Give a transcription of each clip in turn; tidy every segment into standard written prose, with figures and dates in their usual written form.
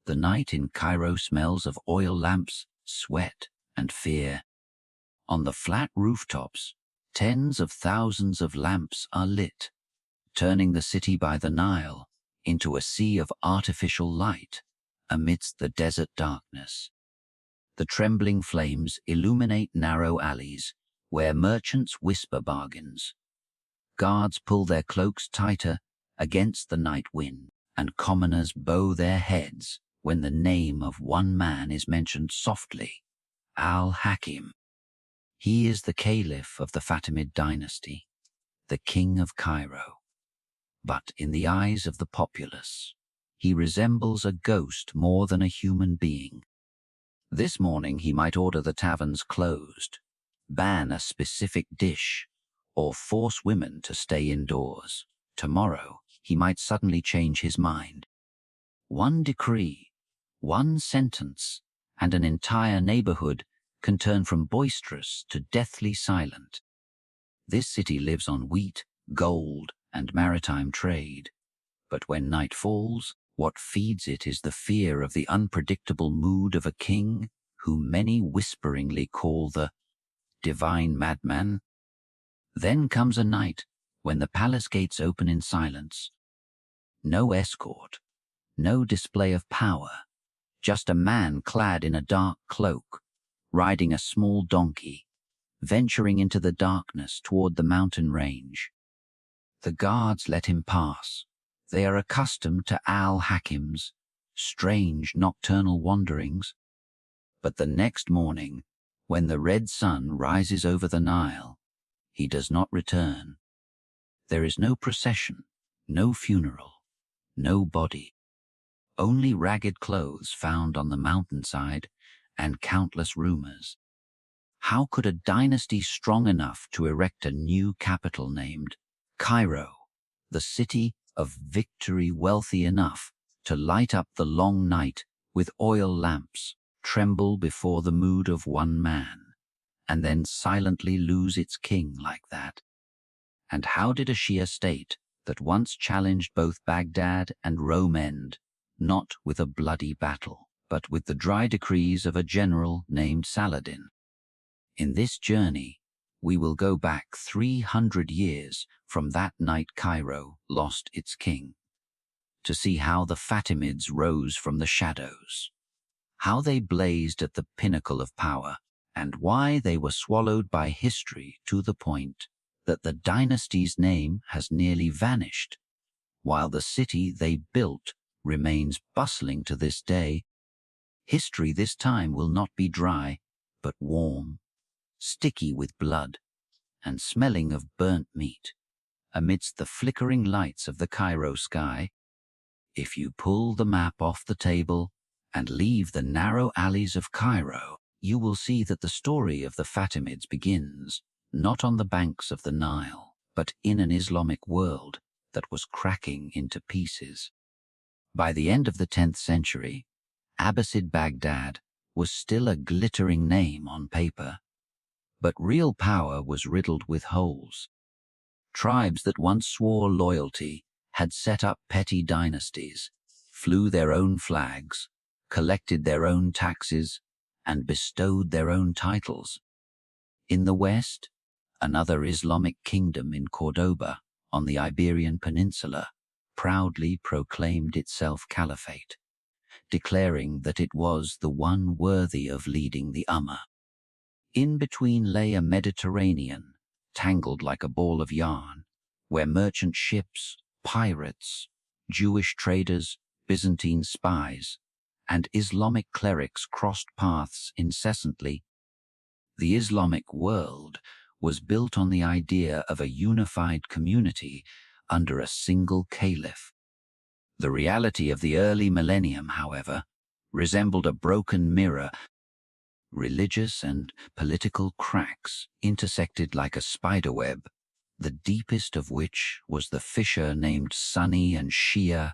The night in Cairo smells of oil lamps, sweat, and fear. On the flat rooftops, tens of thousands of lamps are lit, turning the city by the Nile into a sea of artificial light amidst the desert darkness. The trembling flames illuminate narrow alleys where merchants whisper bargains. Guards pull their cloaks tighter against the night wind, and commoners bow their heads when the name of one man is mentioned softly, Al-Hakim. He is the Caliph of the Fatimid Dynasty, the King of Cairo. But in the eyes of the populace, he resembles a ghost more than a human being. This morning he might order the taverns closed, ban a specific dish, or force women to stay indoors. Tomorrow he might suddenly change his mind. One decree, one sentence, and an entire neighborhood can turn from boisterous to deathly silent. This city lives on wheat, gold, and maritime trade. But when night falls, what feeds it is the fear of the unpredictable mood of a king who many whisperingly call the divine madman. Then comes a night when the palace gates open in silence. No escort, no display of power, just a man clad in a dark cloak, riding a small donkey, venturing into the darkness toward the mountain range. The guards let him pass. They are accustomed to Al-Hakim's strange nocturnal wanderings. But the next morning, when the red sun rises over the Nile, he does not return. There is no procession, no funeral, no body. Only ragged clothes found on the mountainside and countless rumors. How could a dynasty strong enough to erect a new capital named Cairo, the city of victory wealthy enough to light up the long night with oil lamps, tremble before the mood of one man, and then silently lose its king like that? And how did a Shia state that once challenged both Baghdad and Rome end, not with a bloody battle, but with the dry decrees of a general named Saladin? In this journey, we will go back 300 years from that night Cairo lost its king, to see how the Fatimids rose from the shadows, how they blazed at the pinnacle of power, and why they were swallowed by history to the point that the dynasty's name has nearly vanished, while the city they built remains bustling to this day. History this time will not be dry, but warm, sticky with blood, and smelling of burnt meat, amidst the flickering lights of the Cairo sky. If you pull the map off the table and leave the narrow alleys of Cairo, you will see that the story of the Fatimids begins not on the banks of the Nile, but in an Islamic world that was cracking into pieces. By the end of the 10th century, Abbasid Baghdad was still a glittering name on paper, but real power was riddled with holes. Tribes that once swore loyalty had set up petty dynasties, flew their own flags, collected their own taxes, and bestowed their own titles. In the west, another Islamic kingdom in Cordoba, on the Iberian Peninsula, proudly proclaimed itself caliphate, declaring that it was the one worthy of leading the Ummah. In between lay a Mediterranean, tangled like a ball of yarn, where merchant ships, pirates, Jewish traders, Byzantine spies, and Islamic clerics crossed paths incessantly. The Islamic world was built on the idea of a unified community under a single caliph. The reality of the early millennium, however, resembled a broken mirror. Religious and political cracks intersected like a spiderweb, the deepest of which was the fissure named Sunni and Shia.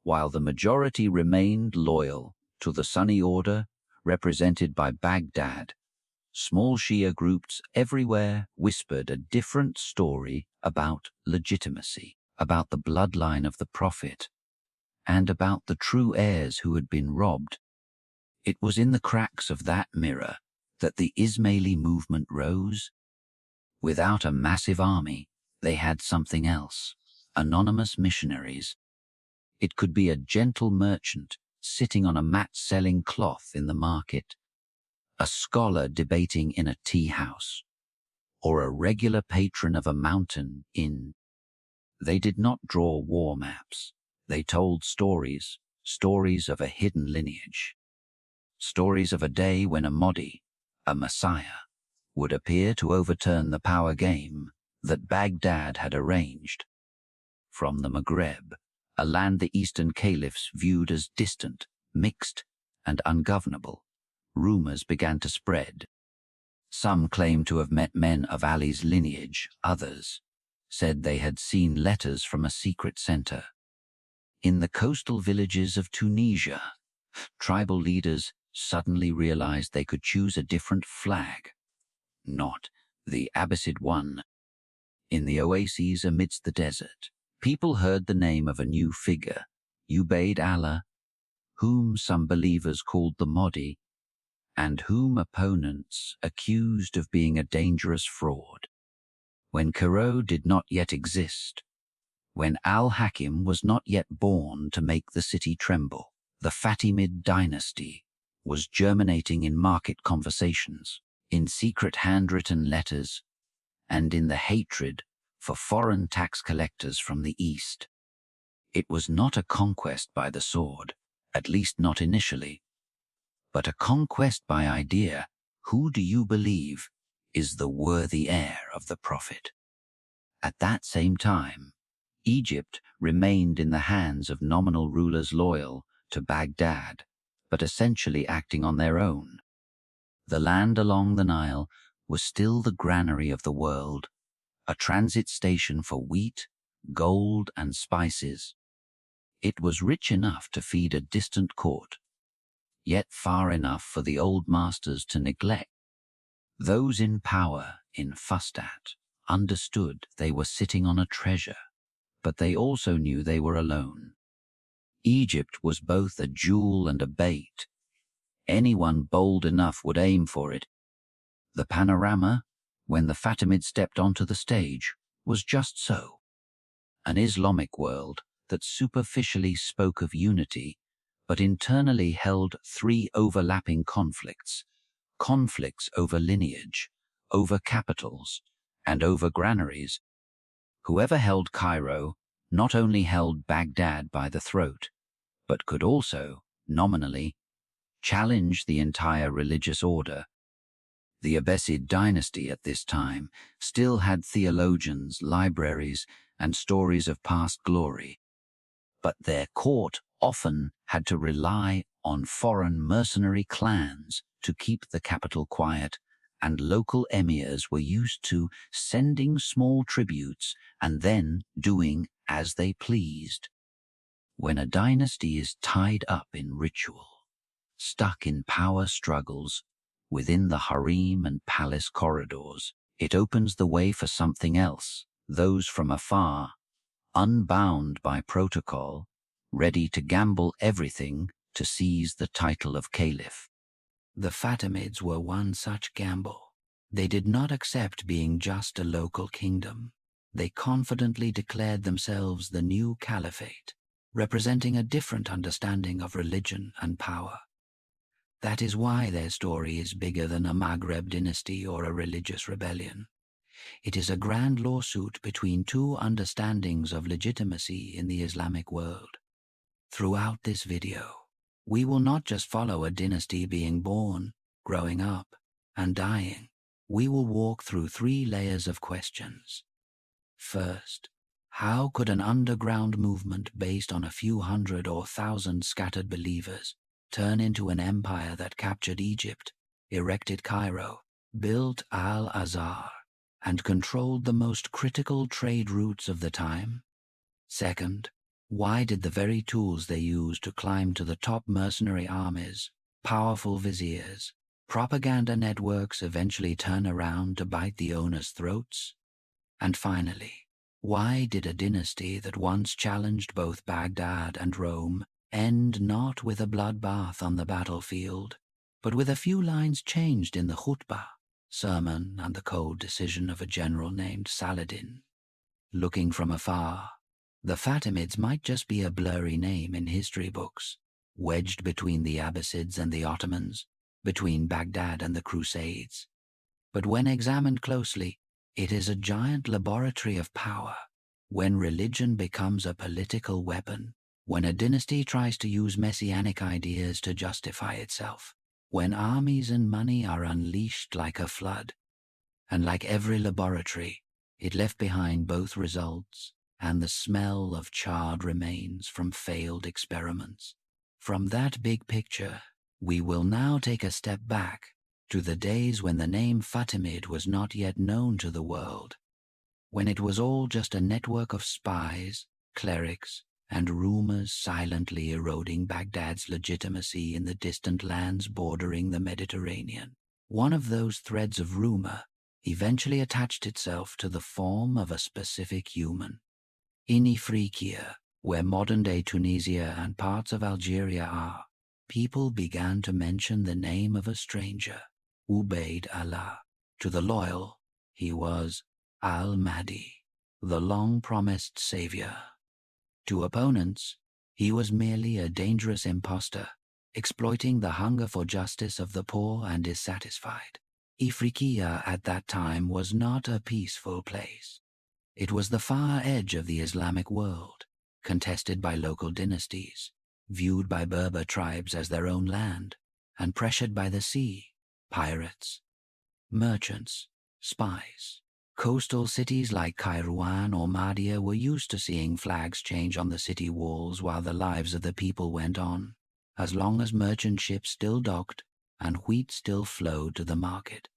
While the majority remained loyal to the Sunni order represented by Baghdad, small Shia groups everywhere whispered a different story about legitimacy, about the bloodline of the Prophet, and about the true heirs who had been robbed. It was in the cracks of that mirror that the Ismaili movement rose. Without a massive army, they had something else: anonymous missionaries. It could be a gentle merchant sitting on a mat selling cloth in the market, a scholar debating in a tea house, or a regular patron of a mountain inn. They did not draw war maps. They told stories, stories of a hidden lineage, stories of a day when a Mahdi, a Messiah, would appear to overturn the power game that Baghdad had arranged. From the Maghreb, a land the Eastern Caliphs viewed as distant, mixed, and ungovernable, rumors began to spread. Some claimed to have met men of Ali's lineage, others said they had seen letters from a secret center. In the coastal villages of Tunisia, tribal leaders suddenly realized they could choose a different flag, not the Abbasid one. In the oases amidst the desert, people heard the name of a new figure, Ubayd Allah, whom some believers called the Mahdi, and whom opponents accused of being a dangerous fraud. When Cairo did not yet exist, when al-Hakim was not yet born to make the city tremble, the Fatimid Dynasty was germinating in market conversations, in secret handwritten letters, and in the hatred for foreign tax collectors from the East. It was not a conquest by the sword, at least not initially, but a conquest by idea. Who do you believe is the worthy heir of the Prophet? At that same time, Egypt remained in the hands of nominal rulers loyal to Baghdad, but essentially acting on their own. The land along the Nile was still the granary of the world, a transit station for wheat, gold, and spices. It was rich enough to feed a distant court, yet far enough for the old masters to neglect. Those in power in Fustat understood they were sitting on a treasure, but they also knew they were alone. Egypt was both a jewel and a bait. Anyone bold enough would aim for it. The panorama, when the Fatimids stepped onto the stage, was just so. An Islamic world that superficially spoke of unity, but internally held three overlapping conflicts over lineage, over capitals, and over granaries. Whoever held Cairo not only held Baghdad by the throat, but could also, nominally, challenge the entire religious order. The Abbasid Dynasty at this time still had theologians, libraries, and stories of past glory, but their court often had to rely on foreign mercenary clans to keep the capital quiet, and local emirs were used to sending small tributes and then doing as they pleased. When a dynasty is tied up in ritual, stuck in power struggles within the harem and palace corridors, it opens the way for something else, those from afar, unbound by protocol, ready to gamble everything to seize the title of caliph. The Fatimids were one such gamble. They did not accept being just a local kingdom. They confidently declared themselves the new caliphate, representing a different understanding of religion and power. That is why their story is bigger than a Maghreb dynasty or a religious rebellion. It is a grand lawsuit between two understandings of legitimacy in the Islamic world. Throughout this video, we will not just follow a dynasty being born, growing up, and dying. We will walk through three layers of questions. First, how could an underground movement based on a few hundred or thousand scattered believers turn into an empire that captured Egypt, erected Cairo, built Al-Azhar, and controlled the most critical trade routes of the time? Second, why did the very tools they used to climb to the top mercenary armies, powerful viziers, propaganda networks eventually turn around to bite the owners' throats? And finally, Why did a dynasty that once challenged both Baghdad and Rome end not with a bloodbath on the battlefield, but with a few lines changed in the khutbah, sermon, and the cold decision of a general named Saladin? Looking from afar, the Fatimids might just be a blurry name in history books, wedged between the Abbasids and the Ottomans, between Baghdad and the Crusades. But when examined closely, it is a giant laboratory of power. When religion becomes a political weapon, when a dynasty tries to use messianic ideas to justify itself, when armies and money are unleashed like a flood. And like every laboratory, it left behind both results and the smell of charred remains from failed experiments. From that big picture, we will now take a step back to the days when the name Fatimid was not yet known to the world, when it was all just a network of spies, clerics, and rumors silently eroding Baghdad's legitimacy in the distant lands bordering the Mediterranean. One of those threads of rumor eventually attached itself to the form of a specific human. In Ifriqiya, where modern-day Tunisia and parts of Algeria are, people began to mention the name of a stranger, Ubayd Allah. To the loyal, he was Al-Mahdi, the long-promised savior. To opponents, he was merely a dangerous impostor, exploiting the hunger for justice of the poor and dissatisfied. Ifriqiya at that time was not a peaceful place. It was the far edge of the Islamic world, contested by local dynasties, viewed by Berber tribes as their own land, and pressured by the sea, pirates, merchants, spies. Coastal cities like Kairouan or Mahdia were used to seeing flags change on the city walls while the lives of the people went on, as long as merchant ships still docked and wheat still flowed to the market.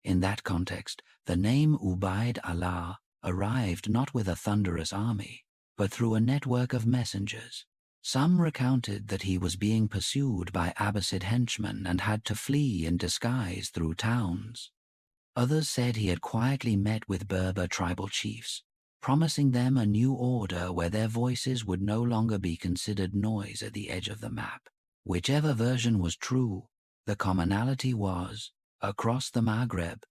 In that context, the name Ubayd Allah arrived not with a thunderous army, but through a network of messengers. Some recounted that he was being pursued by Abbasid henchmen and had to flee in disguise through towns. Others said he had quietly met with Berber tribal chiefs, promising them a new order where their voices would no longer be considered noise at the edge of the map. Whichever version was true, the commonality was, across the Maghreb,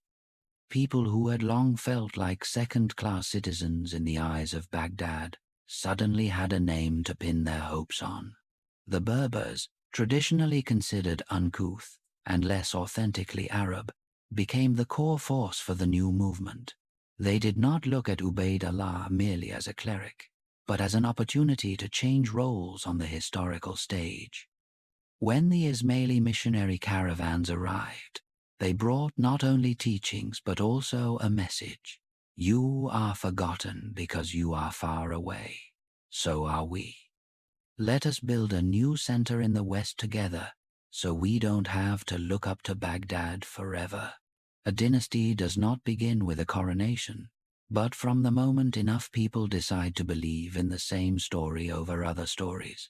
people who had long felt like second-class citizens in the eyes of Baghdad suddenly had a name to pin their hopes on. The Berbers, traditionally considered uncouth and less authentically Arab, became the core force for the new movement. They did not look at Ubayd Allah merely as a cleric, but as an opportunity to change roles on the historical stage. When the Ismaili missionary caravans arrived, they brought not only teachings but also a message. You are forgotten because you are far away. So are we. Let us build a new center in the West together, so we don't have to look up to Baghdad forever. A dynasty does not begin with a coronation, but from the moment enough people decide to believe in the same story over other stories.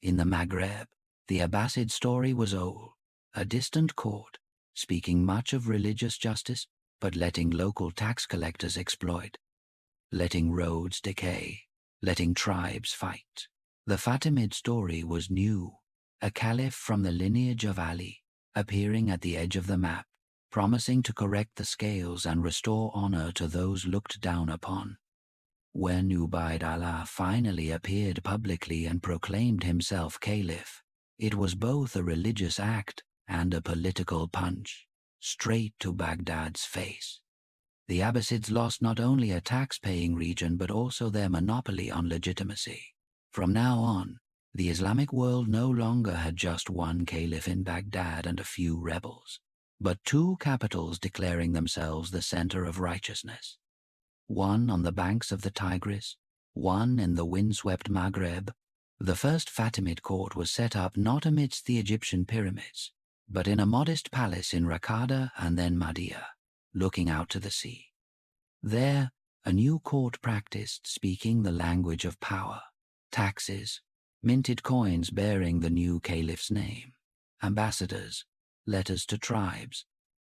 In the Maghreb, the Abbasid story was old, a distant court, speaking much of religious justice, but letting local tax collectors exploit, letting roads decay, letting tribes fight. The Fatimid story was new, a caliph from the lineage of Ali, appearing at the edge of the map, promising to correct the scales and restore honor to those looked down upon. When Ubayd Allah finally appeared publicly and proclaimed himself caliph, it was both a religious act and a political punch, straight to Baghdad's face. The Abbasids lost not only a tax-paying region but also their monopoly on legitimacy. From now on, the Islamic world no longer had just one caliph in Baghdad and a few rebels, but two capitals declaring themselves the center of righteousness. One on the banks of the Tigris, one in the windswept Maghreb. The first Fatimid court was set up not amidst the Egyptian pyramids, but in a modest palace in Raqqada and then Mahdia, looking out to the sea. There, a new court practiced speaking the language of power, taxes, minted coins bearing the new caliph's name, ambassadors, letters to tribes,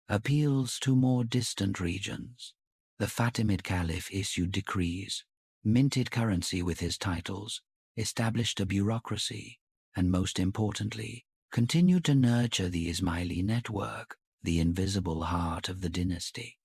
appeals to more distant regions. The Fatimid Caliph issued decrees, minted currency with his titles, established a bureaucracy, and most importantly, continued to nurture the Ismaili network, the invisible heart of the dynasty.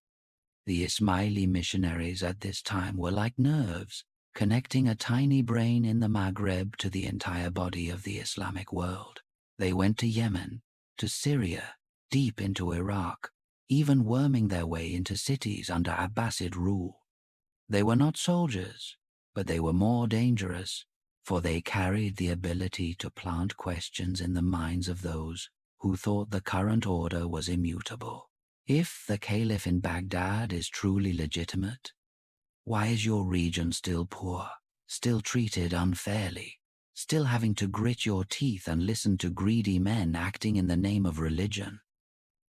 The Ismaili missionaries at this time were like nerves, connecting a tiny brain in the Maghreb to the entire body of the Islamic world. They went to Yemen, to Syria, deep into Iraq, even worming their way into cities under Abbasid rule. They were not soldiers, but they were more dangerous, for they carried the ability to plant questions in the minds of those who thought the current order was immutable. If the caliph in Baghdad is truly legitimate, why is your region still poor, still treated unfairly, still having to grit your teeth and listen to greedy men acting in the name of religion?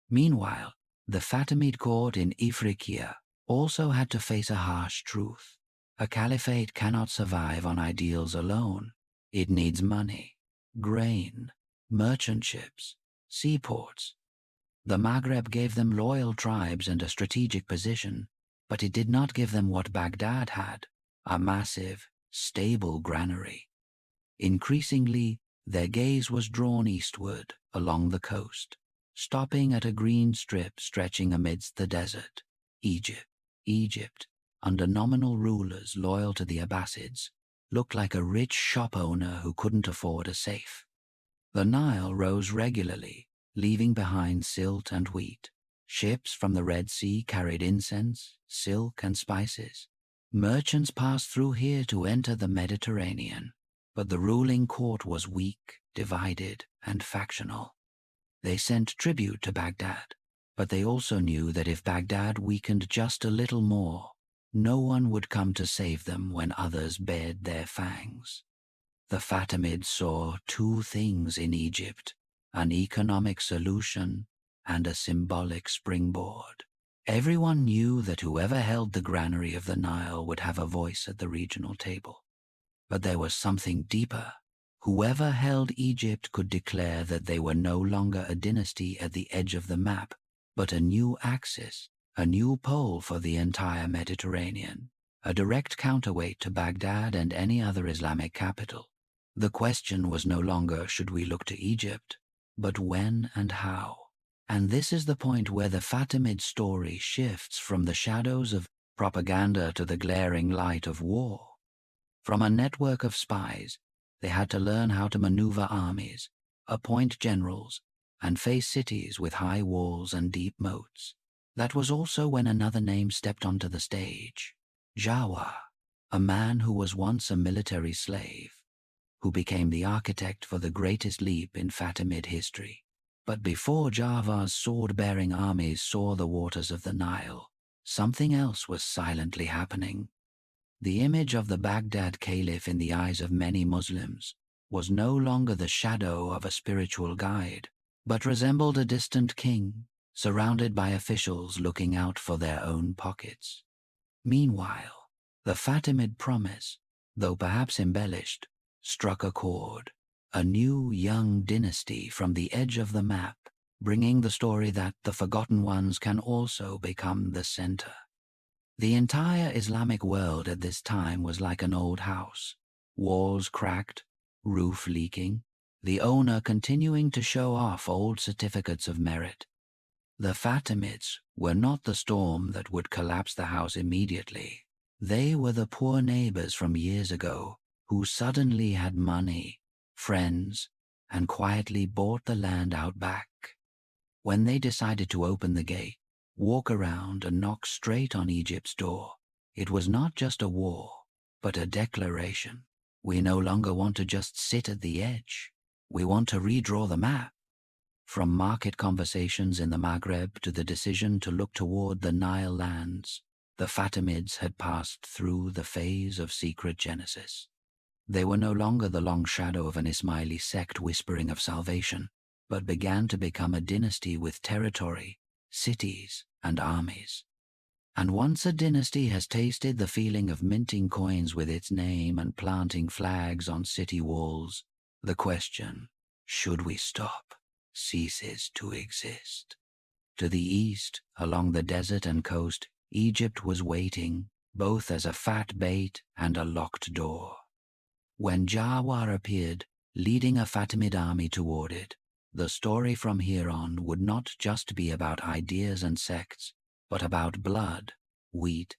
Meanwhile, the Fatimid court in Ifriqiya also had to face a harsh truth. A caliphate cannot survive on ideals alone. It needs money, grain, merchant ships, seaports. The Maghreb gave them loyal tribes and a strategic position, but it did not give them what Baghdad had, a massive, stable granary. Increasingly, their gaze was drawn eastward, along the coast, stopping at a green strip stretching amidst the desert. Egypt, under nominal rulers loyal to the Abbasids, looked like a rich shop owner who couldn't afford a safe. The Nile rose regularly, leaving behind silt and wheat. Ships from the Red Sea carried incense, silk, and spices. Merchants passed through here to enter the Mediterranean, but the ruling court was weak, divided, and factional. They sent tribute to Baghdad, but they also knew that if Baghdad weakened just a little more, no one would come to save them when others bared their fangs. The Fatimids saw two things in Egypt: an economic solution and a symbolic springboard. Everyone knew that whoever held the granary of the Nile would have a voice at the regional table. But there was something deeper. Whoever held Egypt could declare that they were no longer a dynasty at the edge of the map, but a new axis, a new pole for the entire Mediterranean, a direct counterweight to Baghdad and any other Islamic capital. The question was no longer should we look to Egypt, but when and how. And this is the point where the Fatimid story shifts from the shadows of propaganda to the glaring light of war. From a network of spies, they had to learn how to maneuver armies, appoint generals, and face cities with high walls and deep moats. That was also when another name stepped onto the stage: Jawar, a man who was once a military slave, who became the architect for the greatest leap in Fatimid history. But before Jawar's sword-bearing armies saw the waters of the Nile, something else was silently happening. The image of the Baghdad Caliph in the eyes of many Muslims was no longer the shadow of a spiritual guide, but resembled a distant king, surrounded by officials looking out for their own pockets. Meanwhile, the Fatimid promise, though perhaps embellished, struck a chord: a new young dynasty from the edge of the map, bringing the story that the forgotten ones can also become the center. The entire Islamic world at this time was like an old house, walls cracked, roof leaking, the owner continuing to show off old certificates of merit. The Fatimids were not the storm that would collapse the house immediately. They were the poor neighbors from years ago who suddenly had money, friends, and quietly bought the land out back. When they decided to open the gate, walk around and knock straight on Egypt's door, it was not just a war, but a declaration. We no longer want to just sit at the edge. We want to redraw the map. From market conversations in the Maghreb to the decision to look toward the Nile lands, the Fatimids had passed through the phase of secret genesis. They were no longer the long shadow of an Ismaili sect whispering of salvation, but began to become a dynasty with territory, cities, and armies. And once a dynasty has tasted the feeling of minting coins with its name and planting flags on city walls, the question, should we stop, ceases to exist. To the east, along the desert and coast, Egypt was waiting, both as a fat bait and a locked door. When Jawar appeared, leading a Fatimid army toward it, the story from here on would not just be about ideas and sects, but about blood, wheat,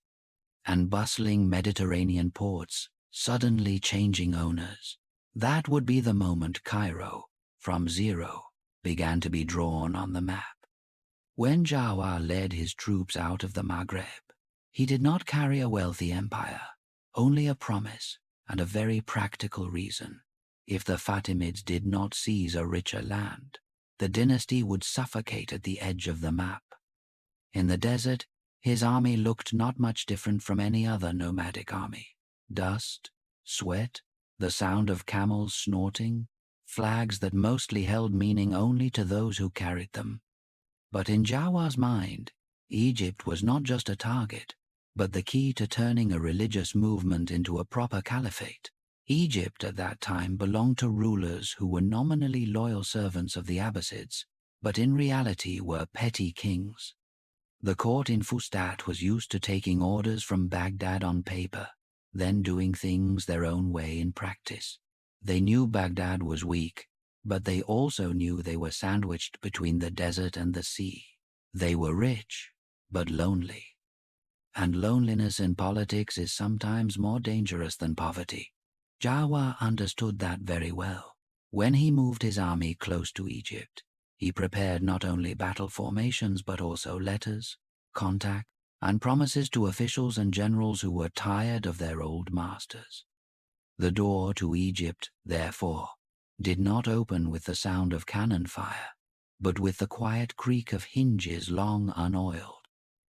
and bustling Mediterranean ports suddenly changing owners. That would be the moment Cairo, from zero, began to be drawn on the map. When Jawar led his troops out of the Maghreb, he did not carry a wealthy empire, only a promise and a very practical reason. If the Fatimids did not seize a richer land, the dynasty would suffocate at the edge of the map. In the desert, his army looked not much different from any other nomadic army. Dust, sweat, the sound of camels snorting, flags that mostly held meaning only to those who carried them. But in Jawar's mind, Egypt was not just a target, but the key to turning a religious movement into a proper caliphate. Egypt at that time belonged to rulers who were nominally loyal servants of the Abbasids, but in reality were petty kings. The court in Fustat was used to taking orders from Baghdad on paper, then doing things their own way in practice. They knew Baghdad was weak, but they also knew they were sandwiched between the desert and the sea. They were rich, but lonely. And loneliness in politics is sometimes more dangerous than poverty. Jawar understood that very well. When he moved his army close to Egypt, he prepared not only battle formations but also letters, contact, and promises to officials and generals who were tired of their old masters. The door to Egypt, therefore, did not open with the sound of cannon fire, but with the quiet creak of hinges long unoiled.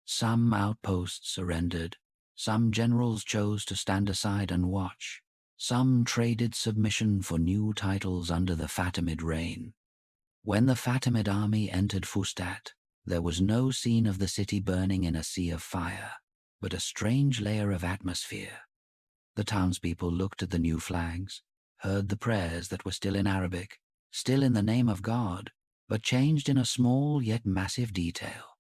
Some outposts surrendered, some generals chose to stand aside and watch, some traded submission for new titles under the Fatimid reign. When the Fatimid army entered Fustat, there was no scene of the city burning in a sea of fire, but a strange layer of atmosphere. The townspeople looked at the new flags, heard the prayers that were still in Arabic, still in the name of God, but changed in a small yet massive detail.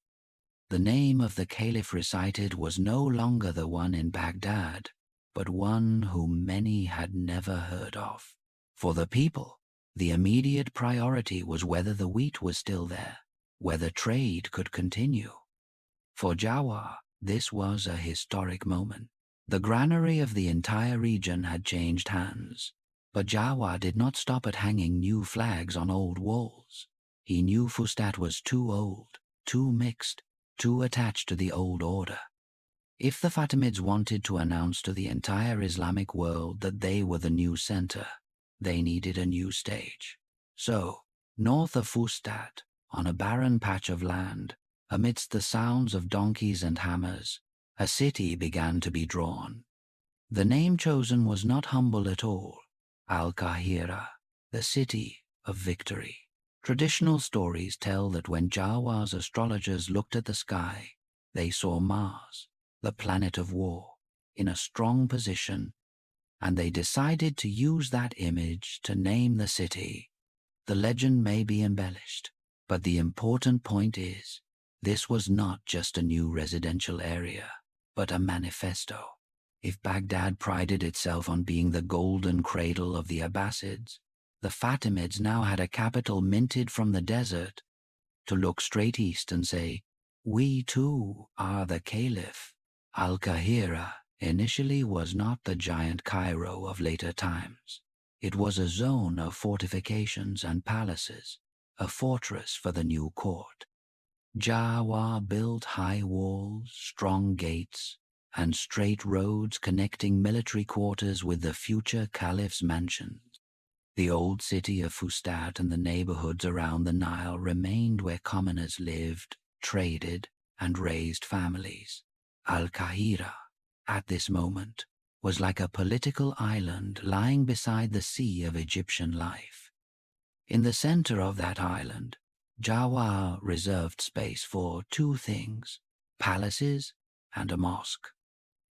The name of the caliph recited was no longer the one in Baghdad, but one whom many had never heard of. For the people, the immediate priority was whether the wheat was still there, whether trade could continue. For Jawar, this was a historic moment. The granary of the entire region had changed hands, but Jawar did not stop at hanging new flags on old walls. He knew Fustat was too old, too mixed, too attached to the old order. If the Fatimids wanted to announce to the entire Islamic world that they were the new center, they needed a new stage. So, north of Fustat, on a barren patch of land, amidst the sounds of donkeys and hammers, a city began to be drawn. The name chosen was not humble at all: Al-Qahira, the city of victory. Traditional stories tell that when Jawar's astrologers looked at the sky, they saw Mars, the planet of war, in a strong position, and they decided to use that image to name the city. The legend may be embellished, but the important point is, this was not just a new residential area, but a manifesto. If Baghdad prided itself on being the golden cradle of the Abbasids, the Fatimids now had a capital minted from the desert to look straight east and say, "We too are the Caliph." Al-Qahira initially was not the giant Cairo of later times. It was a zone of fortifications and palaces, a fortress for the new court. Jawar built high walls, strong gates, and straight roads connecting military quarters with the future caliph's mansions. The old city of Fustat and the neighborhoods around the Nile remained where commoners lived, traded, and raised families. Al-Qahira, at this moment, was like a political island lying beside the sea of Egyptian life. In the center of that island, Jawar reserved space for two things: palaces and a mosque.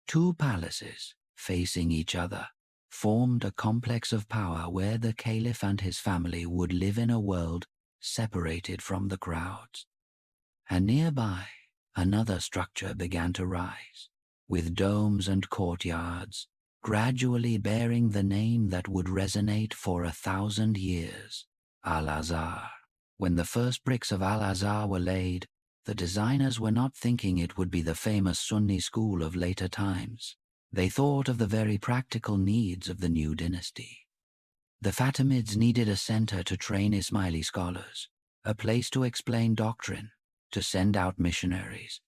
Two palaces, facing each other, formed a complex of power where the caliph and his family would live in a world separated from the crowds. And nearby, another structure began to rise, with domes and courtyards, gradually bearing the name that would resonate for 1,000 years, Al-Azhar. When the first bricks of Al-Azhar were laid, the designers were not thinking it would be the famous Sunni school of later times. They thought of the very practical needs of the new dynasty. The Fatimids needed a center to train Ismaili scholars, a place to explain doctrine, to send out missionaries,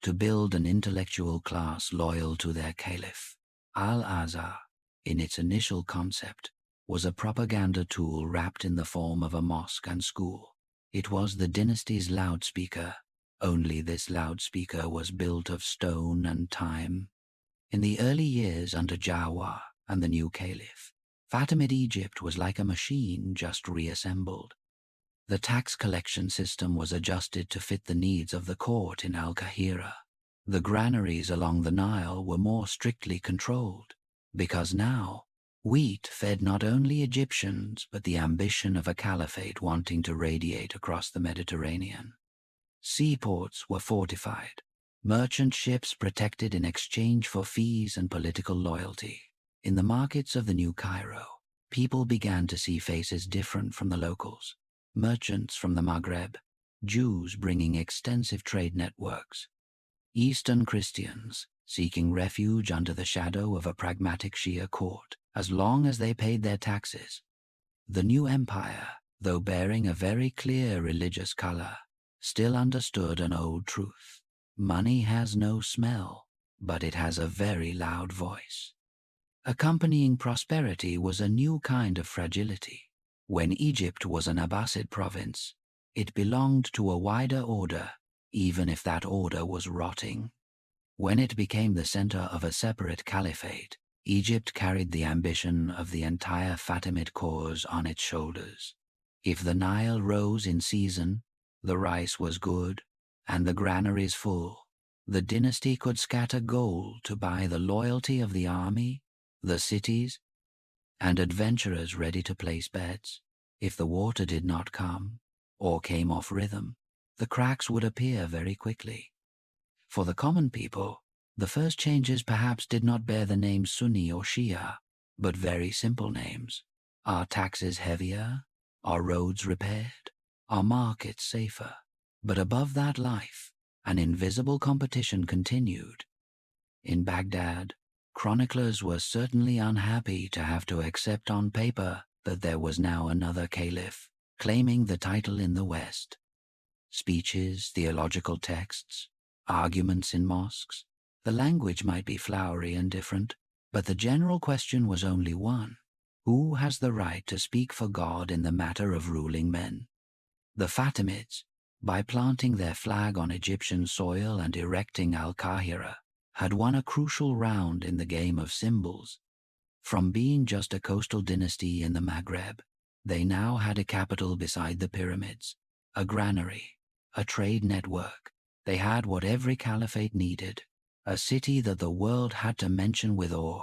to build an intellectual class loyal to their caliph. Al-Azhar, in its initial concept, was a propaganda tool wrapped in the form of a mosque and school. It was the dynasty's loudspeaker, only this loudspeaker was built of stone and time. In the early years under Jawar and the new caliph, Fatimid Egypt was like a machine just reassembled. The tax collection system was adjusted to fit the needs of the court in Al-Qahira. The granaries along the Nile were more strictly controlled, because now wheat fed not only Egyptians but the ambition of a caliphate wanting to radiate across the Mediterranean. Seaports were fortified, merchant ships protected in exchange for fees and political loyalty. In the markets of the new Cairo, people began to see faces different from the locals. Merchants from the Maghreb, Jews bringing extensive trade networks, Eastern Christians seeking refuge under the shadow of a pragmatic Shia court, as long as they paid their taxes. The new empire, though bearing a very clear religious color, still understood an old truth. Money has no smell, but it has a very loud voice. Accompanying prosperity was a new kind of fragility. When Egypt was an Abbasid province, it belonged to a wider order, even if that order was rotting. When it became the center of a separate caliphate, Egypt carried the ambition of the entire Fatimid cause on its shoulders. If the Nile rose in season, the rice was good, and the granaries full. The dynasty could scatter gold to buy the loyalty of the army, the cities, and adventurers ready to place bets. If the water did not come, or came off rhythm, the cracks would appear very quickly. For the common people, the first changes perhaps did not bear the names Sunni or Shia, but very simple names. Are taxes heavier? Are roads repaired? Are markets safer? But above that life, an invisible competition continued. In Baghdad, chroniclers were certainly unhappy to have to accept on paper that there was now another caliph, claiming the title in the West. Speeches, theological texts, arguments in mosques, the language might be flowery and different, but the general question was only one: who has the right to speak for God in the matter of ruling men? The Fatimids, by planting their flag on Egyptian soil and erecting Al-Qahira, had won a crucial round in the game of symbols. From being just a coastal dynasty in the Maghreb, they now had a capital beside the pyramids, a granary, a trade network. They had what every caliphate needed, a city that the world had to mention with awe,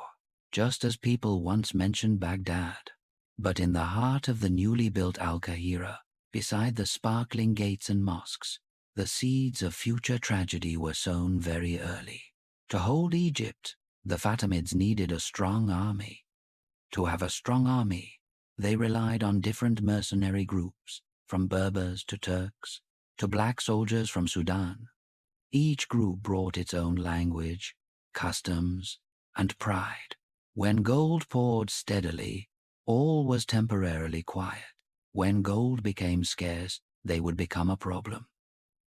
just as people once mentioned Baghdad. But in the heart of the newly built Al-Qahira, beside the sparkling gates and mosques, the seeds of future tragedy were sown very early. To hold Egypt, the Fatimids needed a strong army. To have a strong army, they relied on different mercenary groups, from Berbers to Turks, to black soldiers from Sudan. Each group brought its own language, customs, and pride. When gold poured steadily, all was temporarily quiet. When gold became scarce, they would become a problem.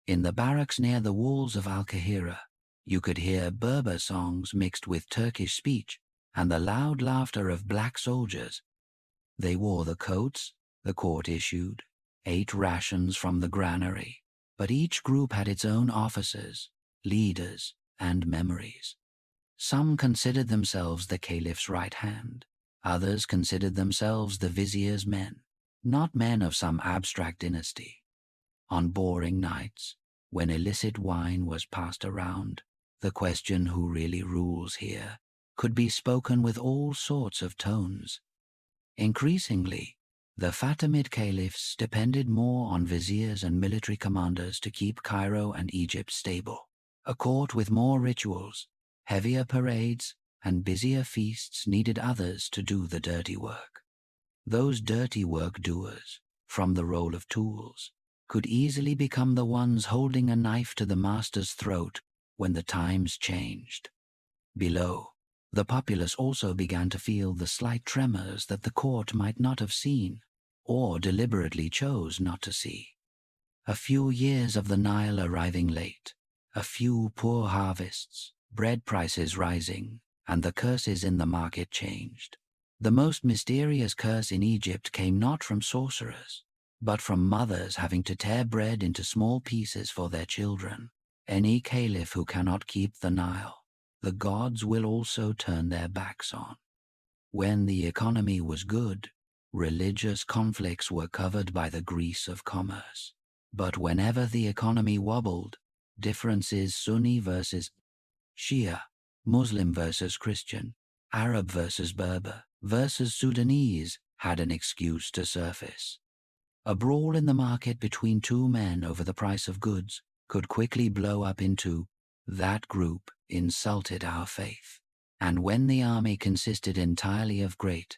In the barracks near the walls of Al-Qahira, you could hear Berber songs mixed with Turkish speech and the loud laughter of black soldiers. They wore the coats the court issued, ate rations from the granary, but each group had its own officers, leaders, and memories. Some considered themselves the caliph's right hand. Others considered themselves the vizier's men, not men of some abstract dynasty. On boring nights, when illicit wine was passed around, the question who really rules here could be spoken with all sorts of tones. Increasingly, The Fatimid Caliphs depended more on viziers and military commanders to keep Cairo and Egypt stable. A court with more rituals, heavier parades, and busier feasts needed others to do the dirty work. Those dirty work doers, from the role of tools, could easily become the ones holding a knife to the master's throat when the times changed. Below, the populace also began to feel the slight tremors that the court might not have seen, or deliberately chose not to see. A few years of the Nile arriving late, a few poor harvests, bread prices rising, and the curses in the market changed. The most mysterious curse in Egypt came not from sorcerers, but from mothers having to tear bread into small pieces for their children. Any caliph who cannot keep the Nile, the gods will also turn their backs on. When the economy was good, religious conflicts were covered by the grease of commerce. But whenever the economy wobbled, differences Sunni versus Shia, Muslim versus Christian, Arab versus Berber versus Sudanese had an excuse to surface. A brawl in the market between two men over the price of goods could quickly blow up into "that group insulted our faith." And when the army consisted entirely of great,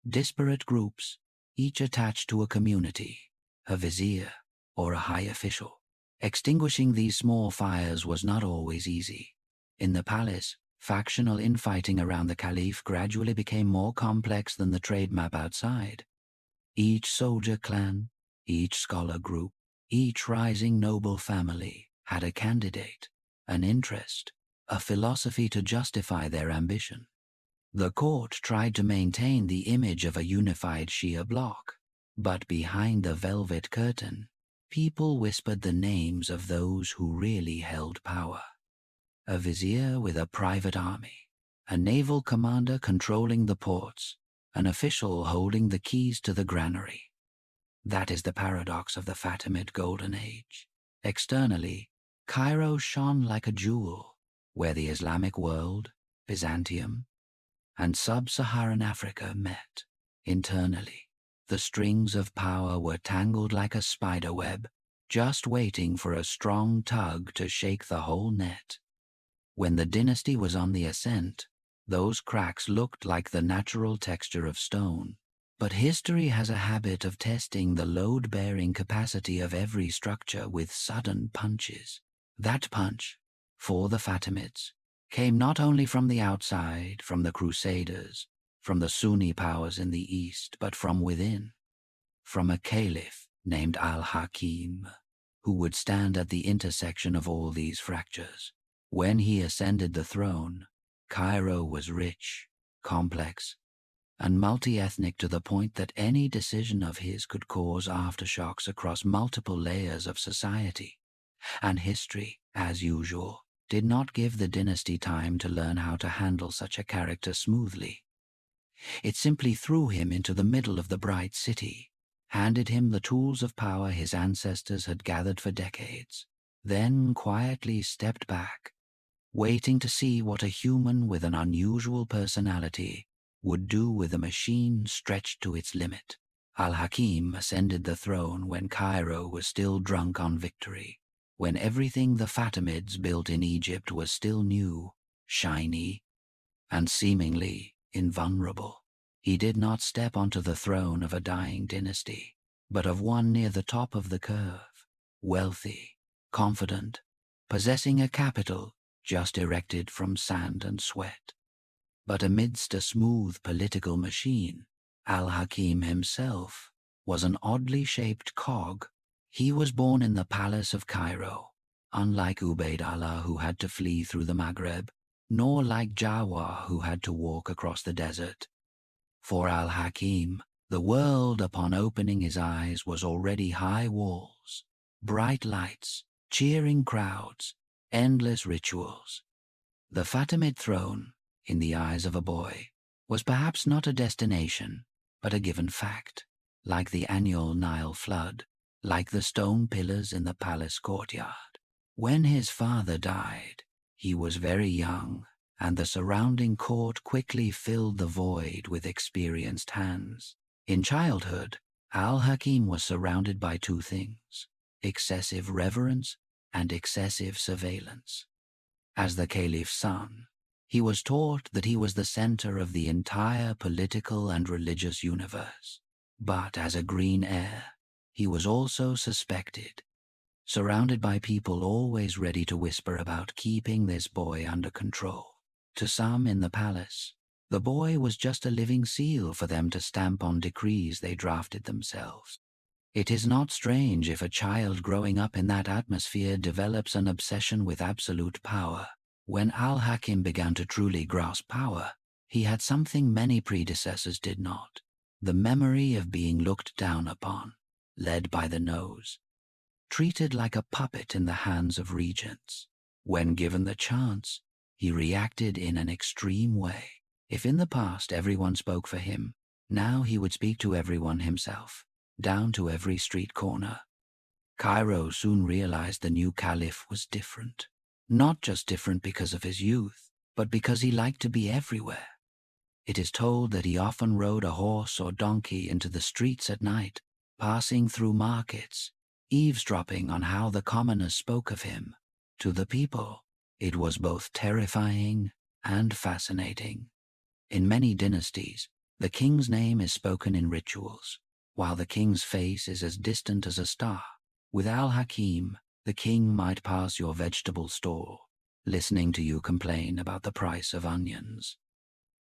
disparate groups, each attached to a community, a vizier, or a high official, extinguishing these small fires was not always easy. In the palace, factional infighting around the caliph gradually became more complex than the trade map outside. Each soldier clan, each scholar group, each rising noble family had a candidate, an interest, a philosophy to justify their ambition. The court tried to maintain the image of a unified Shia bloc, but behind the velvet curtain, people whispered the names of those who really held power. A vizier with a private army, a naval commander controlling the ports, an official holding the keys to the granary. That is the paradox of the Fatimid Golden Age. Externally, Cairo shone like a jewel, where the Islamic world, Byzantium, and sub-Saharan Africa met. Internally, the strings of power were tangled like a spider web, just waiting for a strong tug to shake the whole net. When the dynasty was on the ascent, those cracks looked like the natural texture of stone. But history has a habit of testing the load-bearing capacity of every structure with sudden punches. That punch, for the Fatimids, came not only from the outside, from the Crusaders, from the Sunni powers in the east, but from within. From a caliph named Al-Hakim, who would stand at the intersection of all these fractures. When he ascended the throne, Cairo was rich, complex, and multi-ethnic to the point that any decision of his could cause aftershocks across multiple layers of society. And history, as usual, did not give the dynasty time to learn how to handle such a character smoothly. It simply threw him into the middle of the bright city, handed him the tools of power his ancestors had gathered for decades, then quietly stepped back, waiting to see what a human with an unusual personality would do with a machine stretched to its limit. Al-Hakim ascended the throne when Cairo was still drunk on victory, when everything the Fatimids built in Egypt was still new, shiny, and seemingly invulnerable. He did not step onto the throne of a dying dynasty, but of one near the top of the curve, wealthy, confident, possessing a capital just erected from sand and sweat. But amidst a smooth political machine, Al-Hakim himself was an oddly shaped cog. He was born in the palace of Cairo, unlike Ubayd Allah who had to flee through the Maghreb, nor like Jawar who had to walk across the desert. For Al-Hakim, the world upon opening his eyes was already high walls, bright lights, cheering crowds, endless rituals. The Fatimid throne, in the eyes of a boy, was perhaps not a destination, but a given fact, like the annual Nile flood, like the stone pillars in the palace courtyard. When his father died, he was very young, and the surrounding court quickly filled the void with experienced hands. In childhood, al-Hakim was surrounded by two things: excessive reverence and excessive surveillance. As the caliph's son, he was taught that he was the center of the entire political and religious universe. But as a green heir, he was also suspected, surrounded by people always ready to whisper about keeping this boy under control. To some in the palace, the boy was just a living seal for them to stamp on decrees they drafted themselves. It is not strange if a child growing up in that atmosphere develops an obsession with absolute power. When al-Hakim began to truly grasp power, he had something many predecessors did not: the memory of being looked down upon, led by the nose, treated like a puppet in the hands of regents. When given the chance, he reacted in an extreme way. If in the past everyone spoke for him, now he would speak to everyone himself, down to every street corner. Cairo soon realized the new caliph was different. Not just different because of his youth, but because he liked to be everywhere. It is told that he often rode a horse or donkey into the streets at night, passing through markets, eavesdropping on how the commoners spoke of him. To the people, it was both terrifying and fascinating. In many dynasties, the king's name is spoken in rituals, while the king's face is as distant as a star. With al-Hakim, the king might pass your vegetable stall, listening to you complain about the price of onions.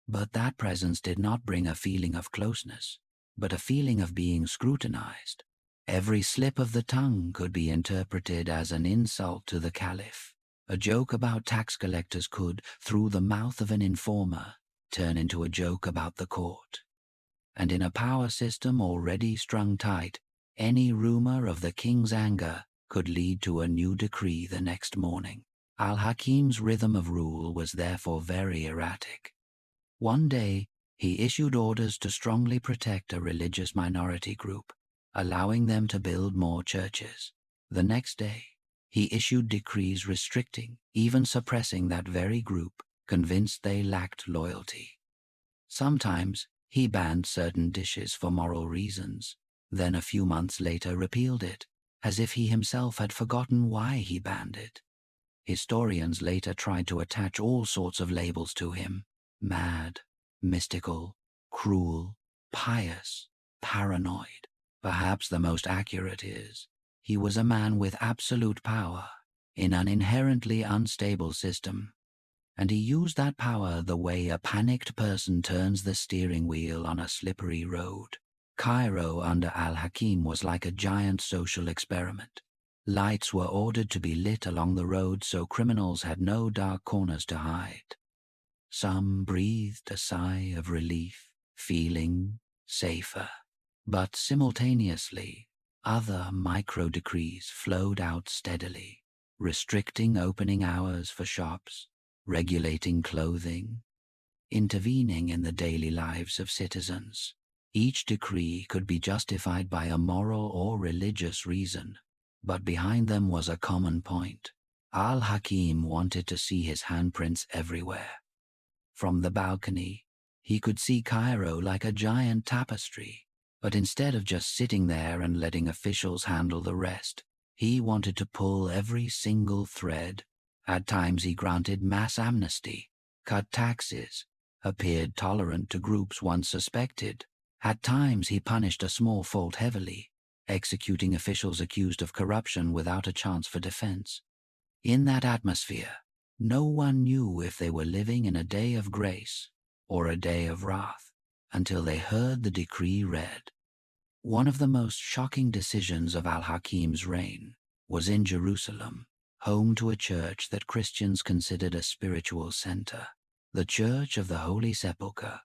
But that presence did not bring a feeling of closeness, but a feeling of being scrutinized. Every slip of the tongue could be interpreted as an insult to the caliph. A joke about tax collectors could, through the mouth of an informer, turn into a joke about the court. And in a power system already strung tight, any rumor of the king's anger could lead to a new decree the next morning. Al-Hakim's rhythm of rule was therefore very erratic. One day, he issued orders to strongly protect a religious minority group, allowing them to build more churches. The next day, he issued decrees restricting, even suppressing that very group, convinced they lacked loyalty. Sometimes, he banned certain dishes for moral reasons, then a few months later repealed it, as if he himself had forgotten why he banned it. Historians later tried to attach all sorts of labels to him: mad, mystical, cruel, pious, paranoid. Perhaps the most accurate is, he was a man with absolute power in an inherently unstable system, and he used that power the way a panicked person turns the steering wheel on a slippery road. Cairo under al-Hakim was like a giant social experiment. Lights were ordered to be lit along the road so criminals had no dark corners to hide. Some breathed a sigh of relief, feeling safer. But simultaneously, other micro-decrees flowed out steadily, restricting opening hours for shops, regulating clothing, intervening in the daily lives of citizens. Each decree could be justified by a moral or religious reason, but behind them was a common point. Al-Hakim wanted to see his handprints everywhere. From the balcony, he could see Cairo like a giant tapestry, but instead of just sitting there and letting officials handle the rest, he wanted to pull every single thread. At times he granted mass amnesty, cut taxes, appeared tolerant to groups once suspected. At times he punished a small fault heavily, executing officials accused of corruption without a chance for defense. In that atmosphere, no one knew if they were living in a day of grace or a day of wrath until they heard the decree read. One of the most shocking decisions of al-Hakim's reign was in Jerusalem, home to a church that Christians considered a spiritual center, the Church of the Holy Sepulchre.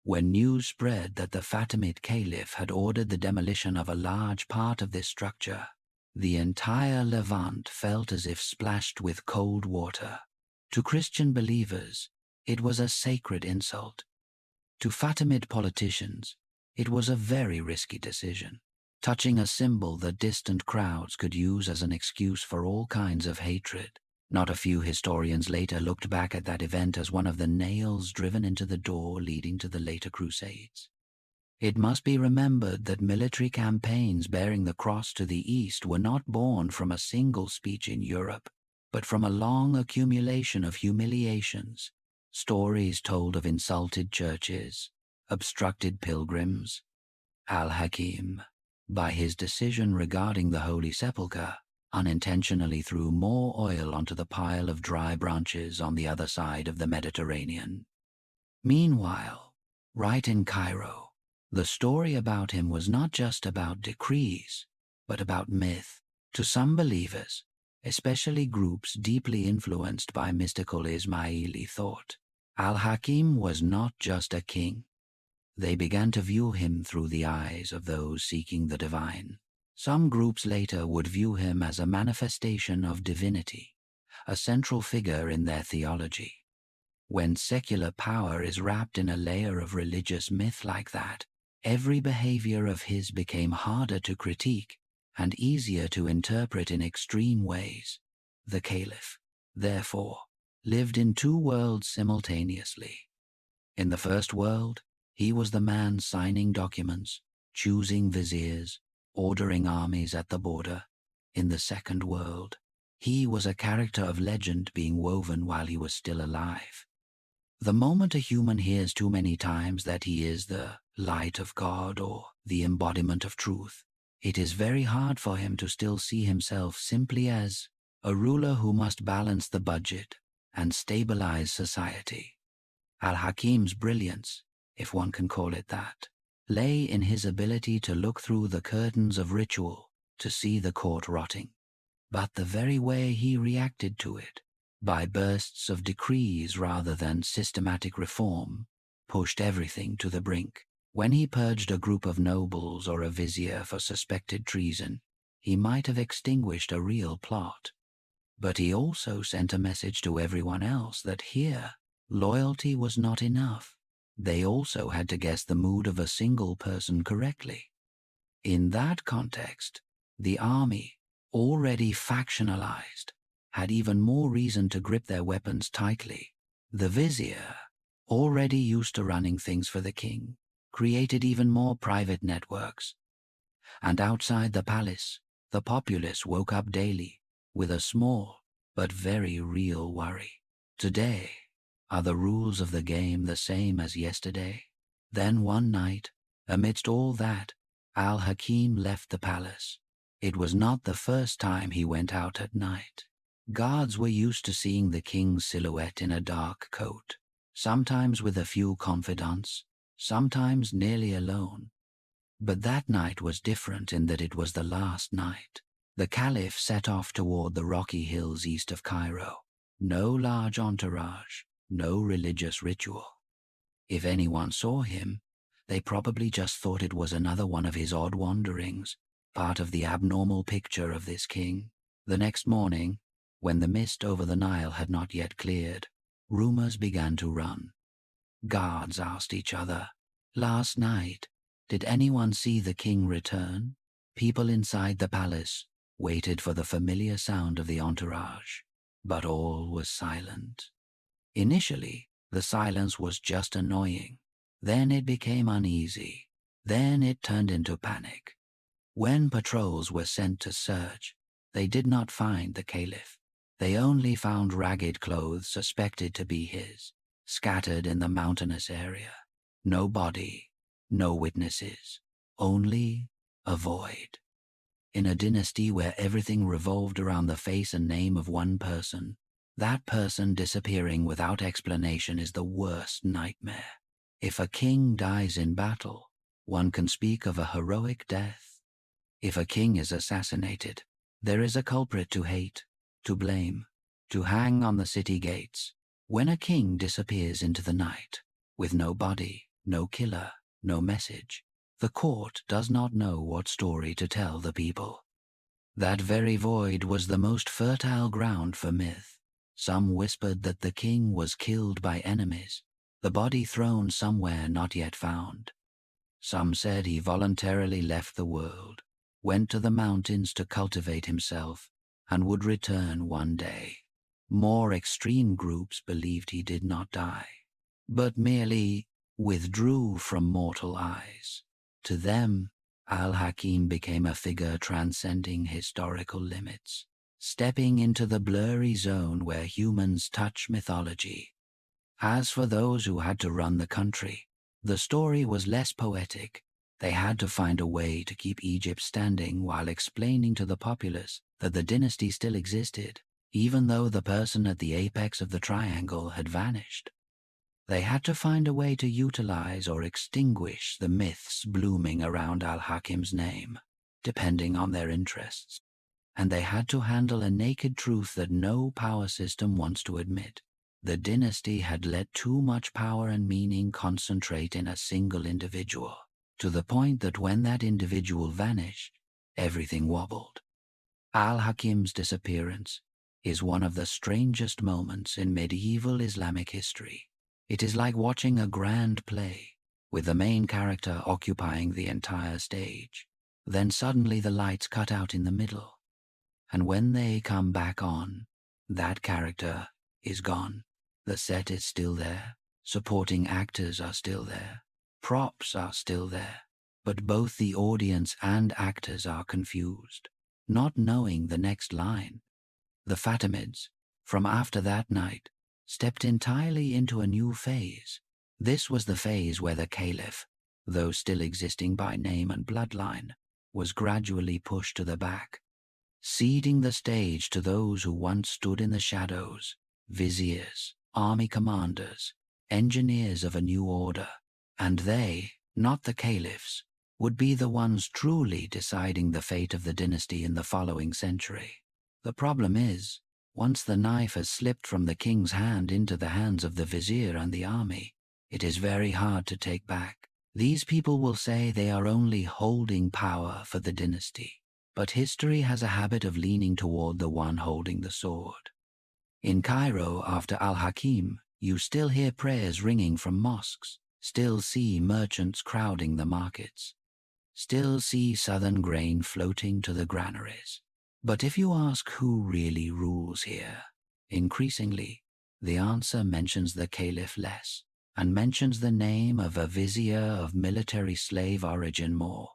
When news spread that the Fatimid Caliph had ordered the demolition of a large part of this structure, the entire Levant felt as if splashed with cold water. To Christian believers, it was a sacred insult. To Fatimid politicians, it was a very risky decision, touching a symbol that distant crowds could use as an excuse for all kinds of hatred. Not a few historians later looked back at that event as one of the nails driven into the door leading to the later Crusades. It must be remembered that military campaigns bearing the cross to the east were not born from a single speech in Europe, but from a long accumulation of humiliations, stories told of insulted churches, obstructed pilgrims. Al-Hakim, by his decision regarding the Holy Sepulchre, unintentionally threw more oil onto the pile of dry branches on the other side of the Mediterranean. Meanwhile, right in Cairo, the story about him was not just about decrees, but about myth. To some believers, especially groups deeply influenced by mystical Ismaili thought, Al-Hakim was not just a king. They began to view him through the eyes of those seeking the divine. Some groups later would view him as a manifestation of divinity, a central figure in their theology. When secular power is wrapped in a layer of religious myth like that, every behavior of his became harder to critique and easier to interpret in extreme ways. The Caliph, therefore, lived in two worlds simultaneously. In the first world, he was the man signing documents, choosing viziers, ordering armies at the border. In the second world, he was a character of legend being woven while he was still alive. The moment a human hears too many times that he is the light of God or the embodiment of truth, it is very hard for him to still see himself simply as a ruler who must balance the budget and stabilize society. Al-Hakim's brilliance, if one can call it that, lay in his ability to look through the curtains of ritual to see the court rotting. But the very way he reacted to it, by bursts of decrees rather than systematic reform, pushed everything to the brink. When he purged a group of nobles or a vizier for suspected treason, he might have extinguished a real plot. But he also sent a message to everyone else that here, loyalty was not enough. They also had to guess the mood of a single person correctly. In that context, the army, already factionalized, had even more reason to grip their weapons tightly. The vizier, already used to running things for the king, created even more private networks. And outside the palace, the populace woke up daily with a small but very real worry. Today, are the rules of the game the same as yesterday? Then one night, amidst all that, Al-Hakim left the palace. It was not the first time he went out at night. Guards were used to seeing the king's silhouette in a dark coat, sometimes with a few confidants, sometimes nearly alone. But that night was different in that it was the last night. The Caliph set off toward the rocky hills east of Cairo. No large entourage, no religious ritual. If anyone saw him, they probably just thought it was another one of his odd wanderings, part of the abnormal picture of this king. The next morning, when the mist over the Nile had not yet cleared, rumors began to run. Guards asked each other, "Last night, did anyone see the king return?" People inside the palace waited for the familiar sound of the entourage, but all was silent. Initially, the silence was just annoying. Then it became uneasy. Then it turned into panic. When patrols were sent to search, they did not find the caliph. They only found ragged clothes suspected to be his, scattered in the mountainous area. No body, no witnesses, only a void. In a dynasty where everything revolved around the face and name of one person, that person disappearing without explanation is the worst nightmare. If a king dies in battle, one can speak of a heroic death. If a king is assassinated, there is a culprit to hate, to blame, to hang on the city gates. When a king disappears into the night, with no body, no killer, no message, the court does not know what story to tell the people. That very void was the most fertile ground for myth. Some whispered that the king was killed by enemies, the body thrown somewhere not yet found. Some said he voluntarily left the world, went to the mountains to cultivate himself, and would return one day. More extreme groups believed he did not die, but merely withdrew from mortal eyes. To them, Al-Hakim became a figure transcending historical limits, stepping into the blurry zone where humans touch mythology. As for those who had to run the country, the story was less poetic. They had to find a way to keep Egypt standing while explaining to the populace that the dynasty still existed, even though the person at the apex of the triangle had vanished. They had to find a way to utilize or extinguish the myths blooming around Al-Hakim's name, depending on their interests. And they had to handle a naked truth that no power system wants to admit. The dynasty had let too much power and meaning concentrate in a single individual, to the point that when that individual vanished, everything wobbled. Al-Hakim's disappearance is one of the strangest moments in medieval Islamic history. It is like watching a grand play, with the main character occupying the entire stage. Then suddenly the lights cut out in the middle, and when they come back on, that character is gone. The set is still there, supporting actors are still there, props are still there, but both the audience and actors are confused, not knowing the next line. The Fatimids, from after that night, stepped entirely into a new phase. This was the phase where the Caliph, though still existing by name and bloodline, was gradually pushed to the back, ceding the stage to those who once stood in the shadows, viziers, army commanders, engineers of a new order, and they, not the caliphs, would be the ones truly deciding the fate of the dynasty in the following century. The problem is, once the knife has slipped from the king's hand into the hands of the vizier and the army, it is very hard to take back. These people will say they are only holding power for the dynasty, but history has a habit of leaning toward the one holding the sword. In Cairo, after Al-Hakim, you still hear prayers ringing from mosques, still see merchants crowding the markets, still see southern grain floating to the granaries. But if you ask who really rules here, increasingly, the answer mentions the caliph less, and mentions the name of a vizier of military slave origin more,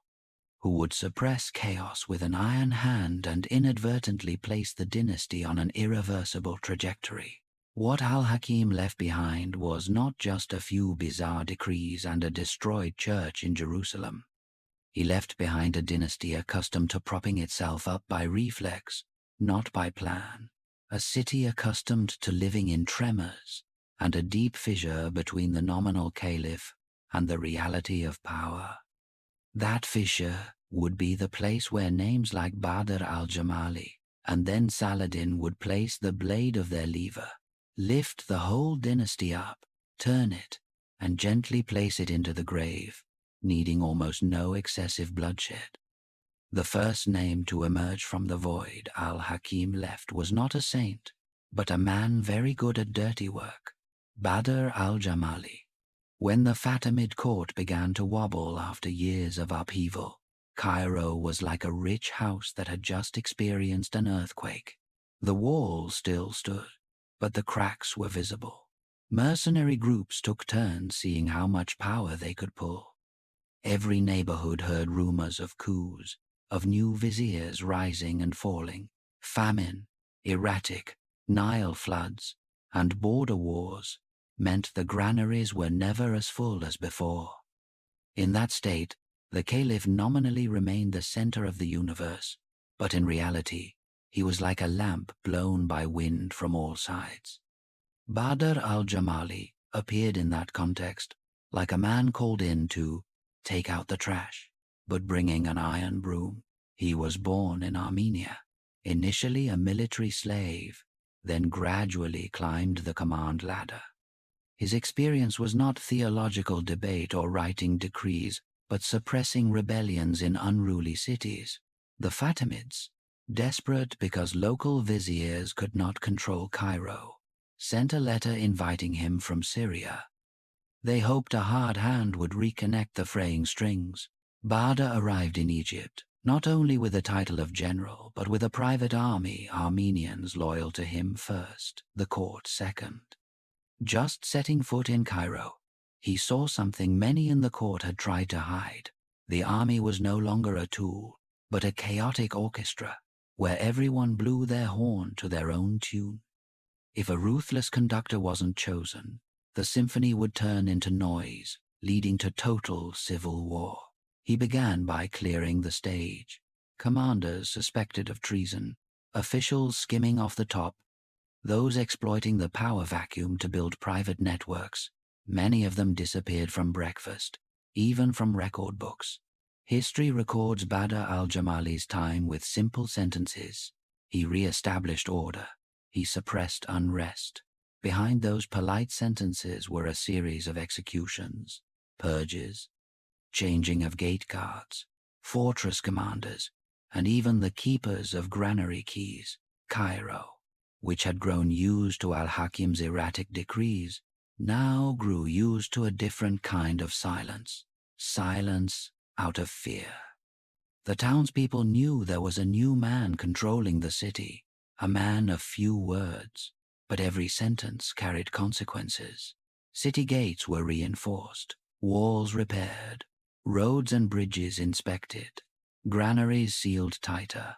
who would suppress chaos with an iron hand and inadvertently place the dynasty on an irreversible trajectory. What Al-Hakim left behind was not just a few bizarre decrees and a destroyed church in Jerusalem. He left behind a dynasty accustomed to propping itself up by reflex, not by plan, a city accustomed to living in tremors, and a deep fissure between the nominal caliph and the reality of power. That fissure would be the place where names like Badr al-Jamali and then Saladin would place the blade of their lever, lift the whole dynasty up, turn it, and gently place it into the grave, needing almost no excessive bloodshed. The first name to emerge from the void Al-Hakim left was not a saint, but a man very good at dirty work, Badr al-Jamali. When the Fatimid court began to wobble after years of upheaval, Cairo was like a rich house that had just experienced an earthquake. The walls still stood, but the cracks were visible. Mercenary groups took turns seeing how much power they could pull. Every neighborhood heard rumors of coups, of new viziers rising and falling, famine, erratic, Nile floods, and border wars meant the granaries were never as full as before. In that state, the caliph nominally remained the center of the universe, but in reality, he was like a lamp blown by wind from all sides. Badr al-Jamali appeared in that context like a man called in to take out the trash, but bringing an iron broom. He was born in Armenia, initially a military slave, then gradually climbed the command ladder. His experience was not theological debate or writing decrees, but suppressing rebellions in unruly cities. The Fatimids, desperate because local viziers could not control Cairo, sent a letter inviting him from Syria. They hoped a hard hand would reconnect the fraying strings. Badr arrived in Egypt, not only with the title of general, but with a private army, Armenians loyal to him first, the court second. Just setting foot in Cairo, he saw something many in the court had tried to hide. The army was no longer a tool, but a chaotic orchestra, where everyone blew their horn to their own tune. If a ruthless conductor wasn't chosen, the symphony would turn into noise, leading to total civil war. He began by clearing the stage. Commanders suspected of treason, officials skimming off the top, those exploiting the power vacuum to build private networks. Many of them disappeared from breakfast, even from record books. History records Badr al-Jamali's time with simple sentences. He re-established order. He suppressed unrest. Behind those polite sentences were a series of executions, purges, changing of gate guards, fortress commanders, and even the keepers of granary keys. Cairo, which had grown used to al-Hakim's erratic decrees, now grew used to a different kind of silence. Silence out of fear. The townspeople knew there was a new man controlling the city, a man of few words, but every sentence carried consequences. City gates were reinforced, walls repaired, roads and bridges inspected, granaries sealed tighter.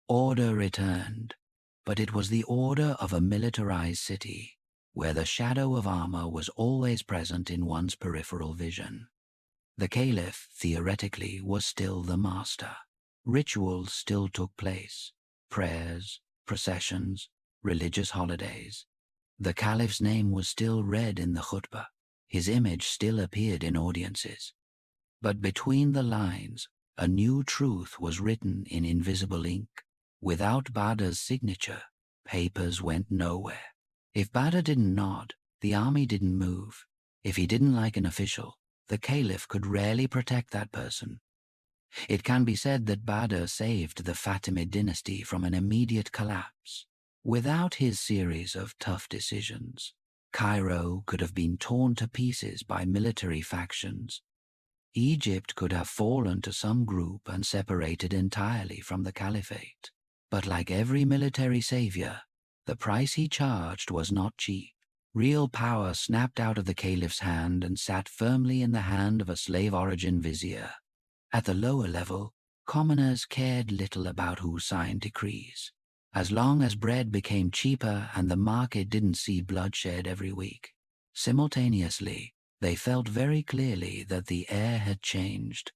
Order returned, but it was the order of a militarized city, where the shadow of armor was always present in one's peripheral vision. The caliph, theoretically, was still the master. Rituals still took place, prayers, processions, religious holidays. The caliph's name was still read in the khutbah. His image still appeared in audiences. But between the lines, a new truth was written in invisible ink. Without Badr's signature, papers went nowhere. If Badr didn't nod, the army didn't move. If he didn't like an official, the caliph could rarely protect that person. It can be said that Badr saved the Fatimid Dynasty from an immediate collapse. Without his series of tough decisions, Cairo could have been torn to pieces by military factions. Egypt could have fallen to some group and separated entirely from the caliphate. But like every military savior, the price he charged was not cheap. Real power snapped out of the caliph's hand and sat firmly in the hand of a slave-origin vizier. At the lower level, commoners cared little about who signed decrees, as long as bread became cheaper and the market didn't see bloodshed every week. Simultaneously, they felt very clearly that the air had changed.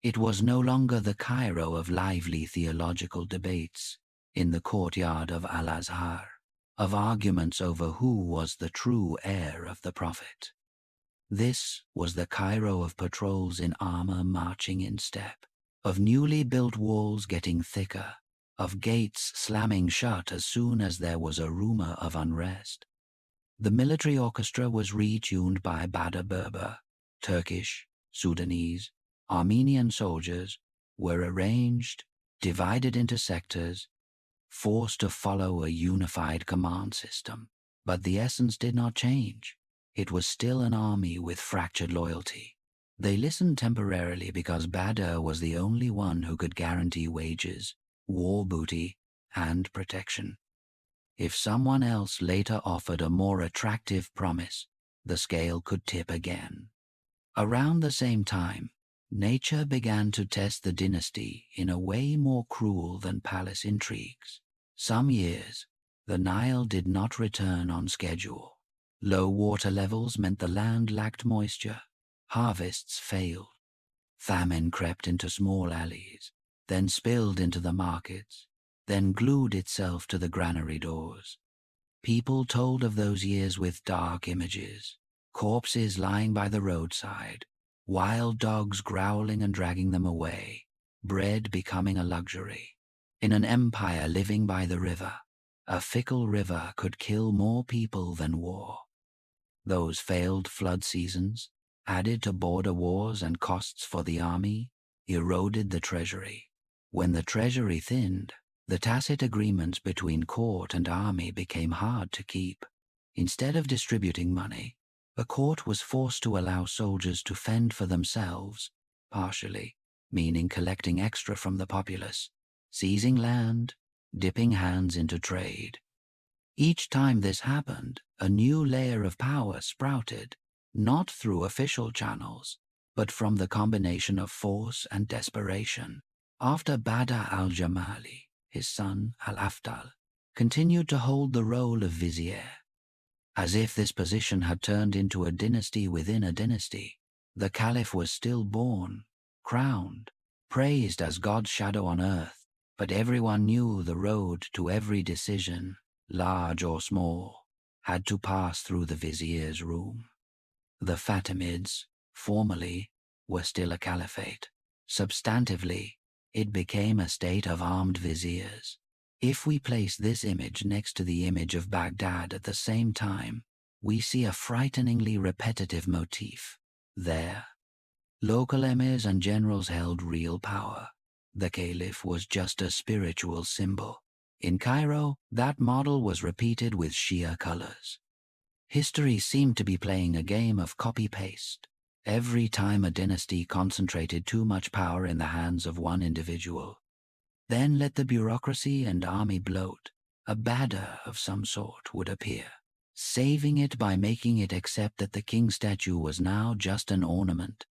It was no longer the Cairo of lively theological debates in the courtyard of Al-Azhar, of arguments over who was the true heir of the Prophet. This was the Cairo of patrols in armor marching in step, of newly built walls getting thicker, of gates slamming shut as soon as there was a rumor of unrest. The military orchestra was retuned by Badr Berber. Turkish, Sudanese, Armenian soldiers were arranged, divided into sectors, forced to follow a unified command system. But the essence did not change. It was still an army with fractured loyalty. They listened temporarily because Badr was the only one who could guarantee wages, war booty, and protection. If someone else later offered a more attractive promise, the scale could tip again. Around the same time, nature began to test the dynasty in a way more cruel than palace intrigues. Some years, the Nile did not return on schedule. Low water levels meant the land lacked moisture. Harvests failed. Famine crept into small alleys, then spilled into the markets, then glued itself to the granary doors. People told of those years with dark images, corpses lying by the roadside, wild dogs growling and dragging them away, bread becoming a luxury. In an empire living by the river, a fickle river could kill more people than war. Those failed flood seasons, added to border wars and costs for the army, eroded the treasury. When the treasury thinned, the tacit agreements between court and army became hard to keep. Instead of distributing money, the court was forced to allow soldiers to fend for themselves, partially, meaning collecting extra from the populace, seizing land, dipping hands into trade. Each time this happened, a new layer of power sprouted. not through official channels, but from the combination of force and desperation. After Badr al-Jamali, his son al-Afdal continued to hold the role of vizier. As if this position had turned into a dynasty within a dynasty, the caliph was still born, crowned, praised as God's shadow on earth, but everyone knew the road to every decision, large or small, had to pass through the vizier's room. The Fatimids, formally, were still a caliphate. Substantively, it became a state of armed viziers. If we place this image next to the image of Baghdad at the same time, we see a frighteningly repetitive motif. There, local emirs and generals held real power. The caliph was just a spiritual symbol. In Cairo, that model was repeated with Shia colors. History seemed to be playing a game of copy-paste. Every time a dynasty concentrated too much power in the hands of one individual, then let the bureaucracy and army bloat, a Badr of some sort would appear, saving it by making it accept that the king statue was now just an ornament.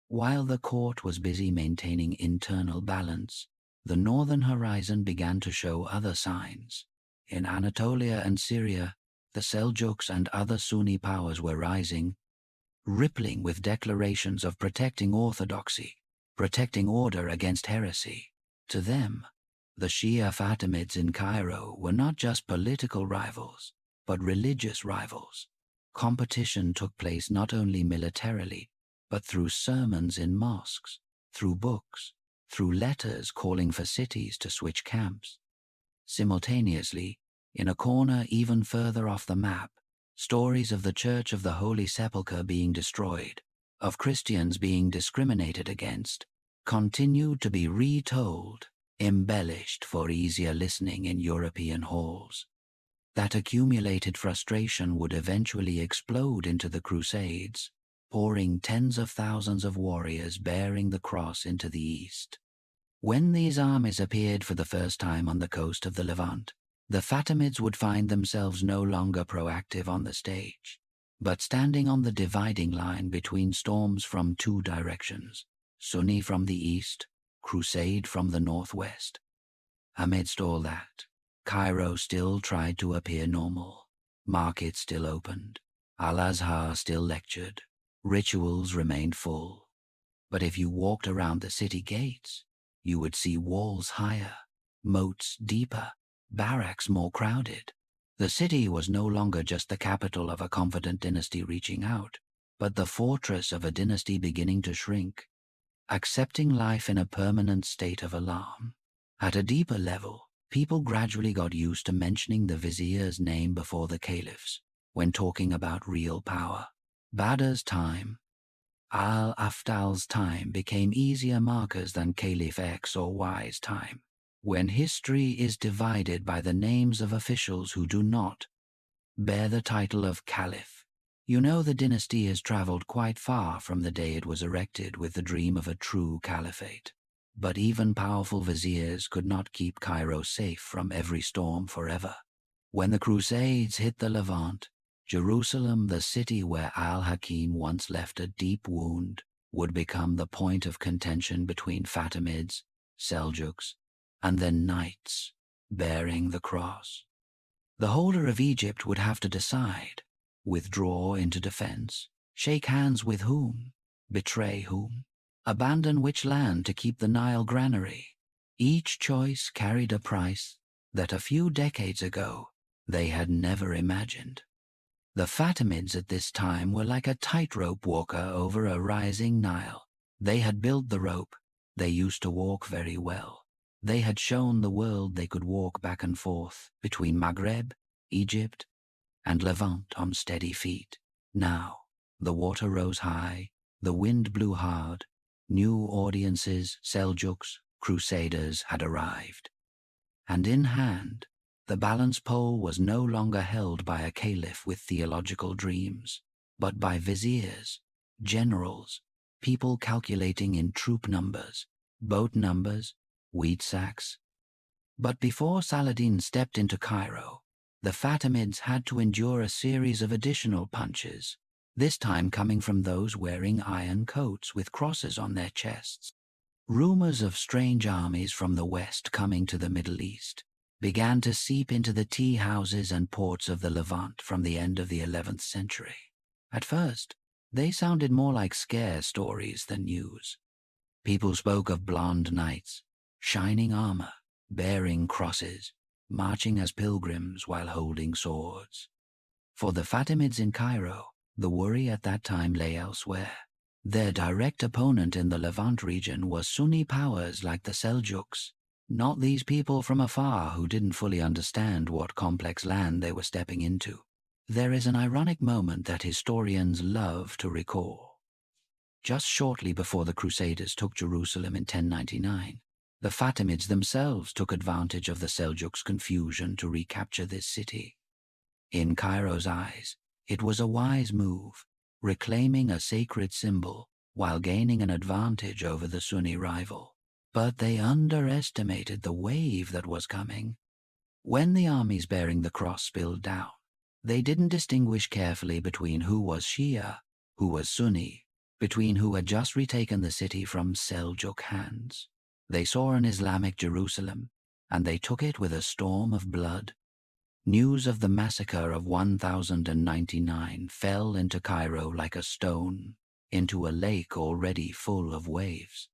While the court was busy maintaining internal balance, the northern horizon began to show other signs. In Anatolia and Syria, the Seljuks and other Sunni powers were rising, rippling with declarations of protecting orthodoxy, protecting order against heresy. To them, the Shia Fatimids in Cairo were not just political rivals, but religious rivals. Competition took place not only militarily, but through sermons in mosques, through books, through letters calling for cities to switch camps. Simultaneously, in a corner even further off the map, stories of the Church of the Holy Sepulchre being destroyed, of Christians being discriminated against, continued to be retold, embellished for easier listening in European halls. That accumulated frustration would eventually explode into the Crusades, pouring tens of thousands of warriors bearing the cross into the east. When these armies appeared for the first time on the coast of the Levant, the Fatimids would find themselves no longer proactive on the stage, but standing on the dividing line between storms from two directions, Sunni from the east, Crusade from the northwest. Amidst all that, Cairo still tried to appear normal. Markets still opened. Al-Azhar still lectured. Rituals remained full. But if you walked around the city gates, you would see walls higher, moats deeper, barracks more crowded. The city was no longer just the capital of a confident dynasty reaching out, but the fortress of a dynasty beginning to shrink, accepting life in a permanent state of alarm. At a deeper level, people gradually got used to mentioning the vizier's name before the caliphs when talking about real power. Badr's time, Al-Afdal's time became easier markers than Caliph X or Y's time. When history is divided by the names of officials who do not bear the title of caliph, you know the dynasty has traveled quite far from the day it was erected with the dream of a true caliphate. But even powerful viziers could not keep Cairo safe from every storm forever. When the Crusades hit the Levant, Jerusalem, the city where Al-Hakim once left a deep wound, would become the point of contention between Fatimids, Seljuks, and then knights bearing the cross. The holder of Egypt would have to decide: withdraw into defense, shake hands with whom, betray whom, abandon which land to keep the Nile granary. Each choice carried a price that a few decades ago they had never imagined. The Fatimids at this time were like a tightrope walker over a rising Nile. They had built the rope. They used to walk very well. They had shown the world they could walk back and forth between Maghreb, Egypt, and Levant on steady feet. Now, the water rose high, the wind blew hard. New audiences, Seljuks, Crusaders had arrived. And in hand, the balance pole was no longer held by a caliph with theological dreams, but by viziers, generals, people calculating in troop numbers, boat numbers, wheat sacks. But before Saladin stepped into Cairo, the Fatimids had to endure a series of additional punches. this time coming from those wearing iron coats with crosses on their chests. Rumors of strange armies from the west coming to the Middle East began to seep into the tea houses and ports of the Levant from the end of the 11th century. At first, they sounded more like scare stories than news. People spoke of blonde knights, shining armor, bearing crosses, marching as pilgrims while holding swords. For the Fatimids in Cairo, the worry at that time lay elsewhere. Their direct opponent in the Levant region was Sunni powers like the Seljuks, not these people from afar who didn't fully understand what complex land they were stepping into. There is an ironic moment that historians love to recall. Just shortly before the Crusaders took Jerusalem in 1099, the Fatimids themselves took advantage of the Seljuks' confusion to recapture this city. In Cairo's eyes, it was a wise move, reclaiming a sacred symbol while gaining an advantage over the Sunni rival. But they underestimated the wave that was coming. When the armies bearing the cross spilled down, they didn't distinguish carefully between who was Shia, who was Sunni, between who had just retaken the city from Seljuk hands. They saw an Islamic Jerusalem, and they took it with a storm of blood. News of the massacre of 1099 fell into Cairo like a stone, into a lake already full of waves.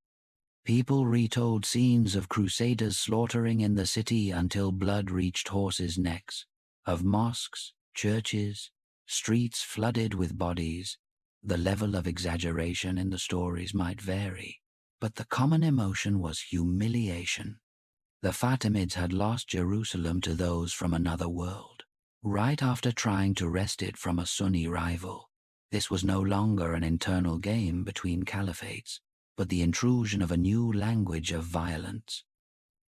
People retold scenes of crusaders slaughtering in the city until blood reached horses' necks, of mosques, churches, streets flooded with bodies. The level of exaggeration in the stories might vary, but the common emotion was humiliation. The Fatimids had lost Jerusalem to those from another world, right after trying to wrest it from a Sunni rival. This was no longer an internal game between caliphates, but the intrusion of a new language of violence.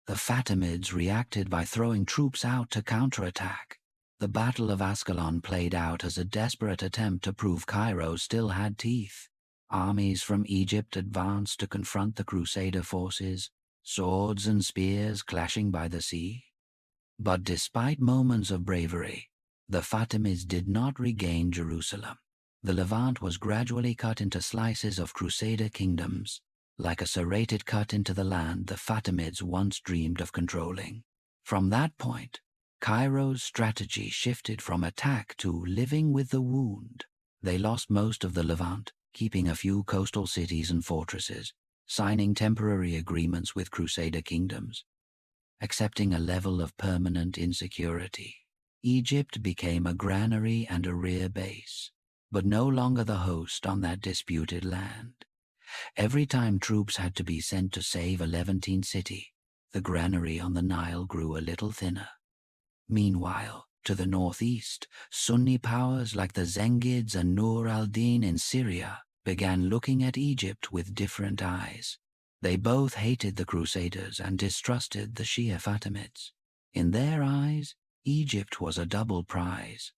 The Fatimids reacted by throwing troops out to counterattack. The Battle of Ascalon played out as a desperate attempt to prove Cairo still had teeth. Armies from Egypt advanced to confront the Crusader forces, swords and spears clashing by the sea. But despite moments of bravery, the Fatimids did not regain Jerusalem. The Levant was gradually cut into slices of Crusader kingdoms, like a serrated cut into the land the Fatimids once dreamed of controlling. From that point, Cairo's strategy shifted from attack to living with the wound. They lost most of the Levant, keeping a few coastal cities and fortresses, signing temporary agreements with Crusader kingdoms, accepting a level of permanent insecurity. Egypt became a granary and a rear base, but no longer the host on that disputed land. Every time troops had to be sent to save a Levantine city, the granary on the Nile grew a little thinner. Meanwhile, to the northeast, Sunni powers like the Zengids and Nur al-Din in Syria began looking at Egypt with different eyes. They both hated the Crusaders and distrusted the Shia Fatimids. In their eyes, Egypt was a double prize.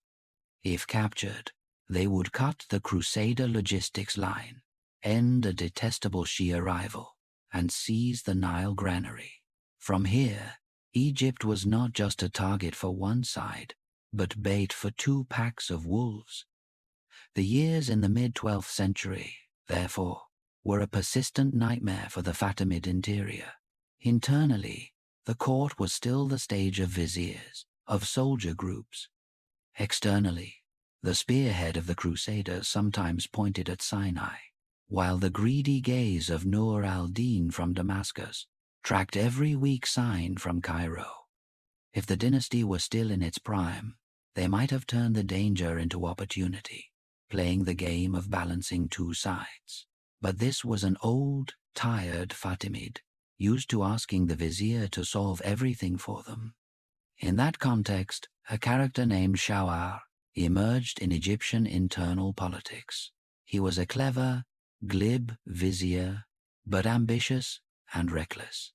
If captured, they would cut the Crusader logistics line, end a detestable Shia rival, and seize the Nile granary. From here, Egypt was not just a target for one side, but bait for two packs of wolves. The years in the mid-12th century, therefore, were a persistent nightmare for the Fatimid interior. Internally, the court was still the stage of viziers, of soldier groups. Externally, the spearhead of the Crusaders sometimes pointed at Sinai, while the greedy gaze of Nur al-Din from Damascus tracked every weak sign from Cairo. If the dynasty were still in its prime, they might have turned the danger into opportunity, playing the game of balancing two sides. But this was an old, tired Fatimid, used to asking the vizier to solve everything for them. In that context, a character named Shawar emerged in Egyptian internal politics. He was a clever, glib vizier, but ambitious and reckless.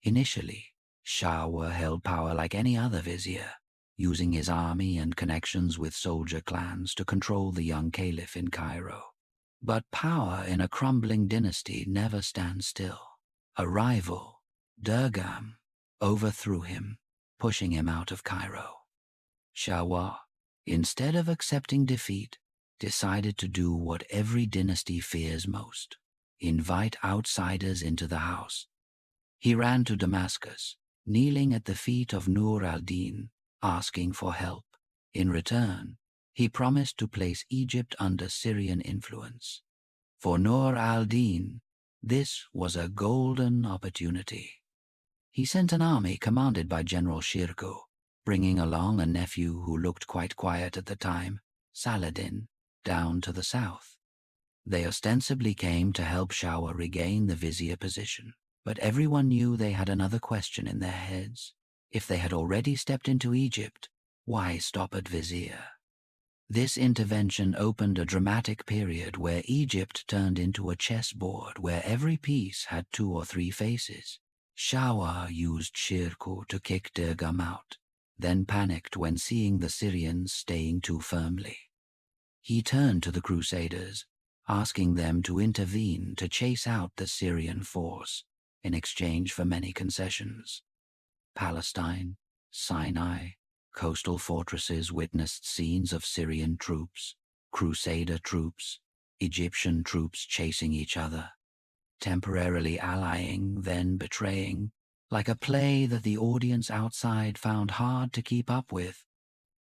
Initially, Shawar held power like any other vizier, using his army and connections with soldier clans to control the young caliph in Cairo. But power in a crumbling dynasty never stands still. A rival, Dergam, overthrew him, pushing him out of Cairo. Shawar, instead of accepting defeat, decided to do what every dynasty fears most: invite outsiders into the house. He ran to Damascus, kneeling at the feet of Nur al-Din, asking for help. In return, he promised to place Egypt under Syrian influence. For Nur al-Din, this was a golden opportunity. He sent an army commanded by General Shirkuh, bringing along a nephew who looked quite quiet at the time, Saladin, down to the south. They ostensibly came to help Shah regain the vizier position, but everyone knew they had another question in their heads. If they had already stepped into Egypt, why stop at vizier? This intervention opened a dramatic period where Egypt turned into a chessboard where every piece had 2 or 3 faces. Shah used Shirkuh to kick Dergam out, then panicked when seeing the Syrians staying too firmly. He turned to the Crusaders, asking them to intervene to chase out the Syrian force in exchange for many concessions. Palestine, Sinai, coastal fortresses witnessed scenes of Syrian troops, Crusader troops, Egyptian troops chasing each other, temporarily allying, then betraying, like a play that the audience outside found hard to keep up with.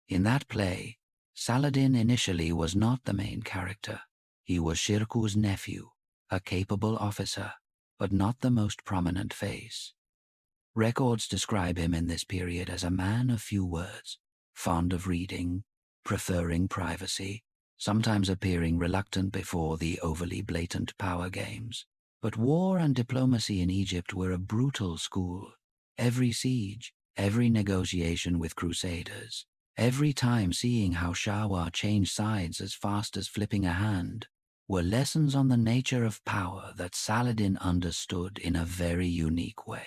In that play, Saladin initially was not the main character. He was Shirkuh's nephew, a capable officer, but not the most prominent face. Records describe him in this period as a man of few words, fond of reading, preferring privacy, sometimes appearing reluctant before the overly blatant power games. But war and diplomacy in Egypt were a brutal school. Every siege, every negotiation with Crusaders, every time seeing how Shah changed sides as fast as flipping a hand, were lessons on the nature of power that Saladin understood in a very unique way.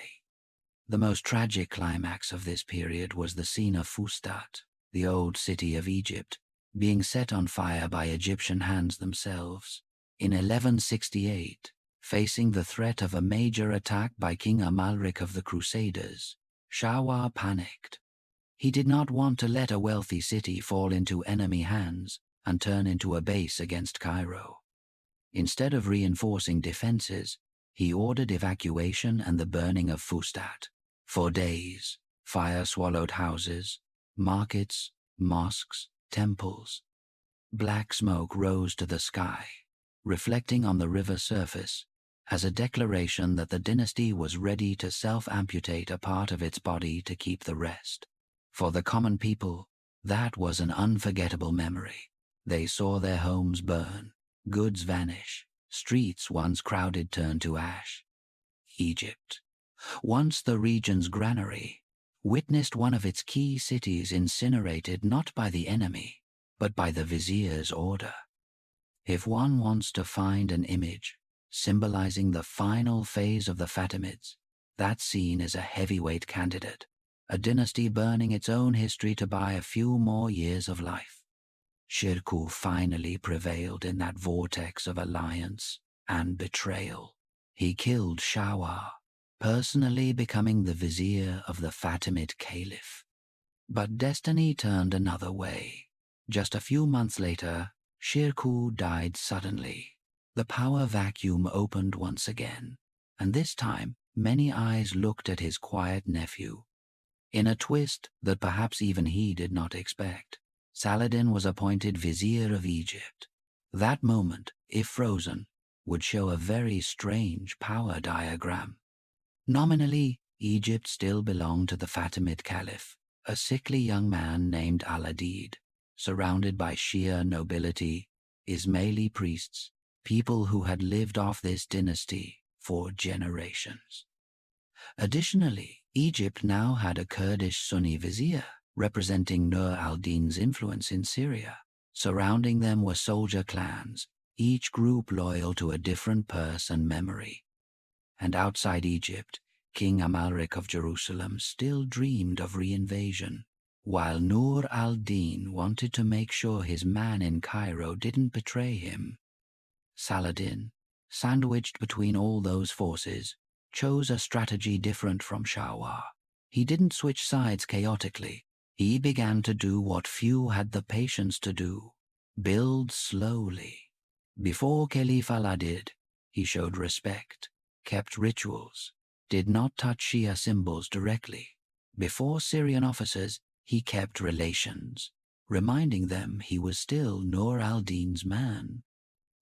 The most tragic climax of this period was the scene of Fustat, the old city of Egypt, being set on fire by Egyptian hands themselves. In 1168, facing the threat of a major attack by King Amalric of the Crusaders, Shah panicked. He did not want to let a wealthy city fall into enemy hands and turn into a base against Cairo. Instead of reinforcing defenses, he ordered evacuation and the burning of Fustat. For days, fire swallowed houses, markets, mosques, temples. Black smoke rose to the sky, reflecting on the river surface, as a declaration that the dynasty was ready to self-amputate a part of its body to keep the rest. For the common people, that was an unforgettable memory. They saw their homes burn, goods vanish, streets once crowded turn to ash. Egypt, once the region's granary, witnessed one of its key cities incinerated not by the enemy, but by the vizier's order. If one wants to find an image symbolizing the final phase of the Fatimids, that scene is a heavyweight candidate, a dynasty burning its own history to buy a few more years of life. Shirkuh finally prevailed in that vortex of alliance and betrayal. He killed Shah, personally becoming the vizier of the Fatimid Caliph. But destiny turned another way. Just a few months later, Shirkuh died suddenly. The power vacuum opened once again, and this time many eyes looked at his quiet nephew. In a twist that perhaps even he did not expect, Saladin was appointed vizier of Egypt. That moment, if frozen, would show a very strange power diagram. Nominally, Egypt still belonged to the Fatimid Caliph, a sickly young man named Al-Adid, surrounded by Shia nobility, Ismaili priests, people who had lived off this dynasty for generations. Additionally, Egypt now had a Kurdish Sunni vizier, representing Nur al-Din's influence in Syria. Surrounding them were soldier clans, each group loyal to a different purse and memory. And outside Egypt, King Amalric of Jerusalem still dreamed of reinvasion, while Nur al-Din wanted to make sure his man in Cairo didn't betray him. Saladin, sandwiched between all those forces, chose a strategy different from Shah. He didn't switch sides chaotically. He began to do what few had the patience to do: Build slowly. Before Caliph Al-Adid, he showed respect, kept rituals, did not touch Shia symbols directly. Before Syrian officers, he kept relations, reminding them he was still Nur al-Din's man.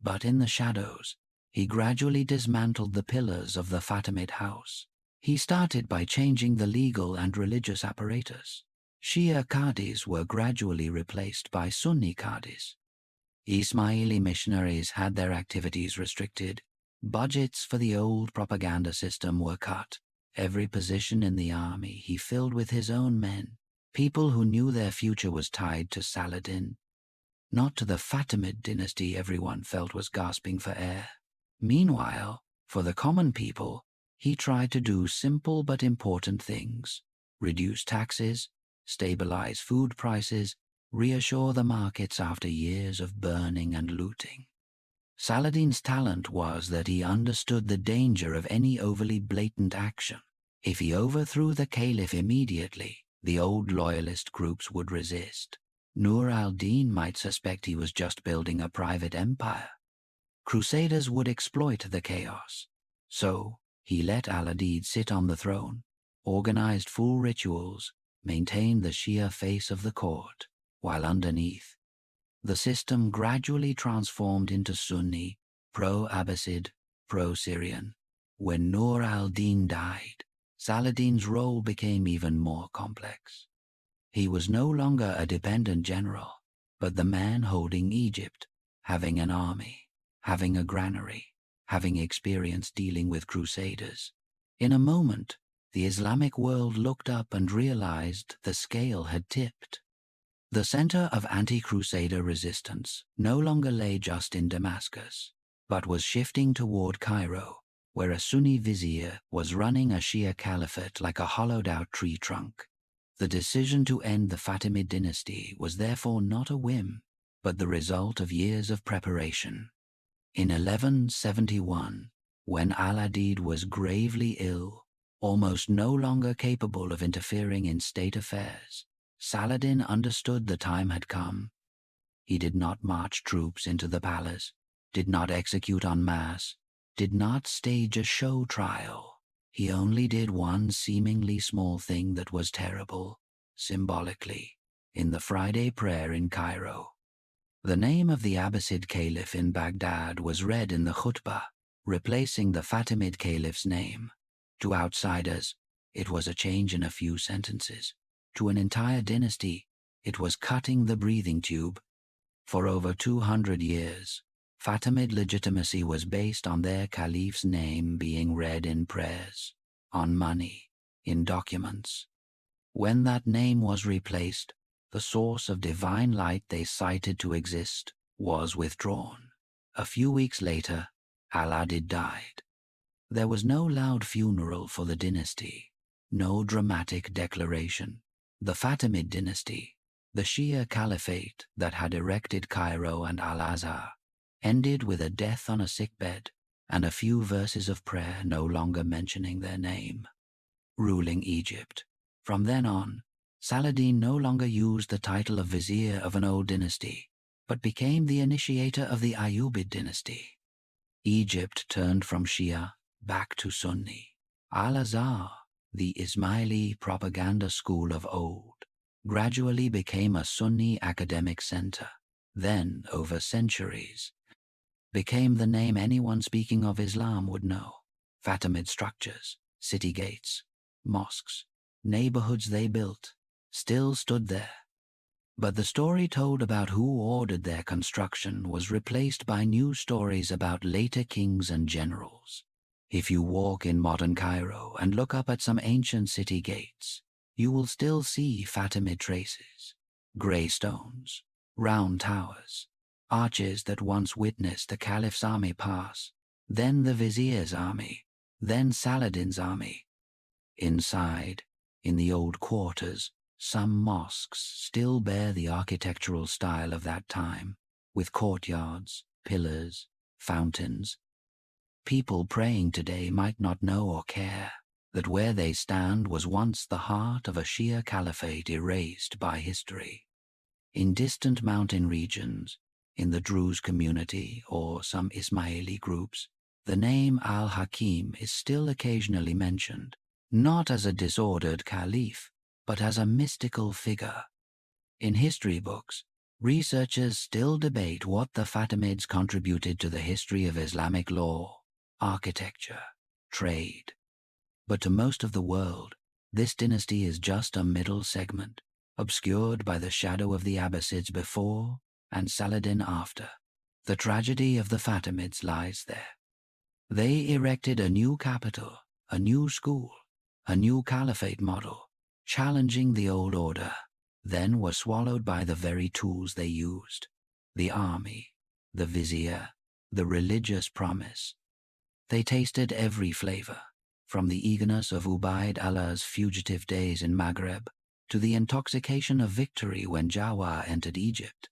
But in the shadows, he gradually dismantled the pillars of the Fatimid house. He started by changing the legal and religious apparatus. Shia Qadis were gradually replaced by Sunni Qadis. Ismaili missionaries had their activities restricted. Budgets for the old propaganda system were cut. Every position in the army he filled with his own men, people who knew their future was tied to Saladin, not to the Fatimid dynasty everyone felt was gasping for air. Meanwhile, for the common people, he tried to do simple but important things: reduce taxes, stabilize food prices, reassure the markets after years of burning and looting. Saladin's talent was that he understood the danger of any overly blatant action. If he overthrew the caliph immediately, the old loyalist groups would resist. Nur al-Din might suspect he was just building a private empire. Crusaders would exploit the chaos. So, he let Al-Adid sit on the throne, organized full rituals, maintained the Shia face of the court, while underneath, the system gradually transformed into Sunni, pro-Abbasid, pro-Syrian. When Nur al-Din died, Saladin's role became even more complex. He was no longer a dependent general, but the man holding Egypt, having an army, having a granary, having experience dealing with crusaders. In a moment, the Islamic world looked up and realized the scale had tipped. The center of anti-crusader resistance no longer lay just in Damascus, but was shifting toward Cairo, where a Sunni vizier was running a Shia caliphate like a hollowed-out tree trunk. The decision to end the Fatimid dynasty was therefore not a whim, but the result of years of preparation. In 1171, when Al-Adid was gravely ill, almost no longer capable of interfering in state affairs, Saladin understood the time had come. He did not march troops into the palace, did not execute en masse, did not stage a show trial. He only did one seemingly small thing that was terrible, symbolically, in the Friday prayer in Cairo. The name of the Abbasid Caliph in Baghdad was read in the khutbah, replacing the Fatimid Caliph's name. To outsiders, it was a change in a few sentences. To an entire dynasty, it was cutting the breathing tube. For over 200 years, Fatimid legitimacy was based on their caliph's name being read in prayers, on money, in documents. When that name was replaced, the source of divine light they cited to exist was withdrawn. A few weeks later, Al-Adid died. There was no loud funeral for the dynasty, no dramatic declaration. The Fatimid dynasty, the Shia Caliphate that had erected Cairo and Al-Azhar, ended with a death on a sickbed and a few verses of prayer no longer mentioning their name. Ruling Egypt. From then on, Saladin no longer used the title of vizier of an old dynasty, but became the initiator of the Ayyubid dynasty. Egypt turned from Shia back to Sunni. Al-Azhar, the Ismaili propaganda school of old, gradually became a Sunni academic center, then, over centuries, became the name anyone speaking of Islam would know. Fatimid structures, city gates, mosques, neighborhoods they built, still stood there. But the story told about who ordered their construction was replaced by new stories about later kings and generals. If you walk in modern Cairo and look up at some ancient city gates, you will still see Fatimid traces, grey stones, round towers, arches that once witnessed the Caliph's army pass, then the vizier's army, then Saladin's army. Inside, in the old quarters, some mosques still bear the architectural style of that time, with courtyards, pillars, fountains. People praying today might not know or care that where they stand was once the heart of a Shia caliphate erased by history. In distant mountain regions, in the Druze community or some Ismaili groups, the name al-Hakim is still occasionally mentioned, not as a disordered caliph, but as a mystical figure. In history books, researchers still debate what the Fatimids contributed to the history of Islamic law, architecture, trade. But to most of the world, this dynasty is just a middle segment, obscured by the shadow of the Abbasids before and Saladin after. The tragedy of the Fatimids lies there. They erected a new capital, a new school, a new caliphate model, challenging the old order, then were swallowed by the very tools they used: the army, the vizier, the religious promise. They tasted every flavor, from the eagerness of Ubayd Allah's fugitive days in Maghreb, to the intoxication of victory when Jawah entered Egypt,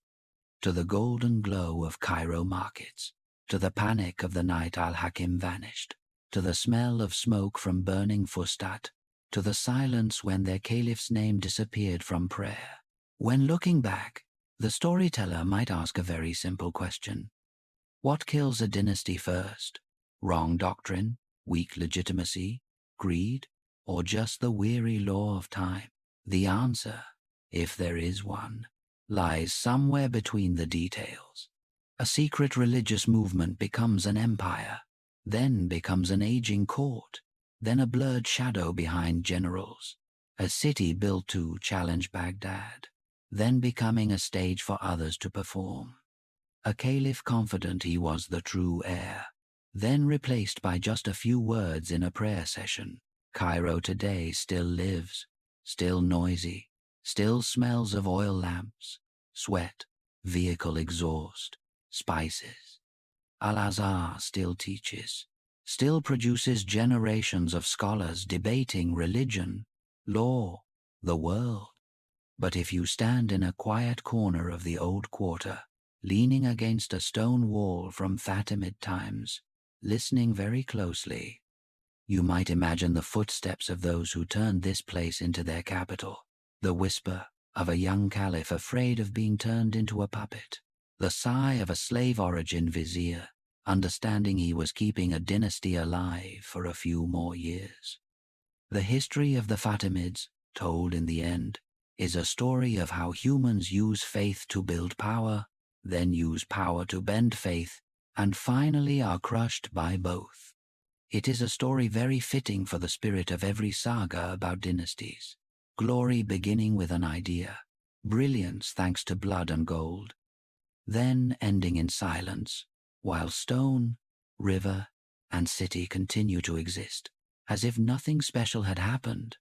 to the golden glow of Cairo markets, to the panic of the night al-Hakim vanished, to the smell of smoke from burning Fustat, to the silence when their caliph's name disappeared from prayer. When looking back, the storyteller might ask a very simple question. What kills a dynasty first? Wrong doctrine, weak legitimacy, greed, or just the weary law of time? The answer, if there is one, lies somewhere between the details. A secret religious movement becomes an empire, then becomes an aging court, then a blurred shadow behind generals, a city built to challenge Baghdad, then becoming a stage for others to perform. A caliph confident he was the true heir, then replaced by just a few words in a prayer session. Cairo today still lives, still noisy, still smells of oil lamps, sweat, vehicle exhaust, spices. Al-Azhar still teaches, still produces generations of scholars debating religion, law, the world. But if you stand in a quiet corner of the old quarter, leaning against a stone wall from Fatimid times, listening very closely, you might imagine the footsteps of those who turned this place into their capital, the whisper of a young caliph afraid of being turned into a puppet, the sigh of a slave-origin vizier, understanding he was keeping a dynasty alive for a few more years. The history of the Fatimids, told in the end, is a story of how humans use faith to build power, then use power to bend faith, and finally are crushed by both. It is a story very fitting for the spirit of every saga about dynasties. Glory beginning with an idea, brilliance thanks to blood and gold, then ending in silence, while stone, river, and city continue to exist, as if nothing special had happened,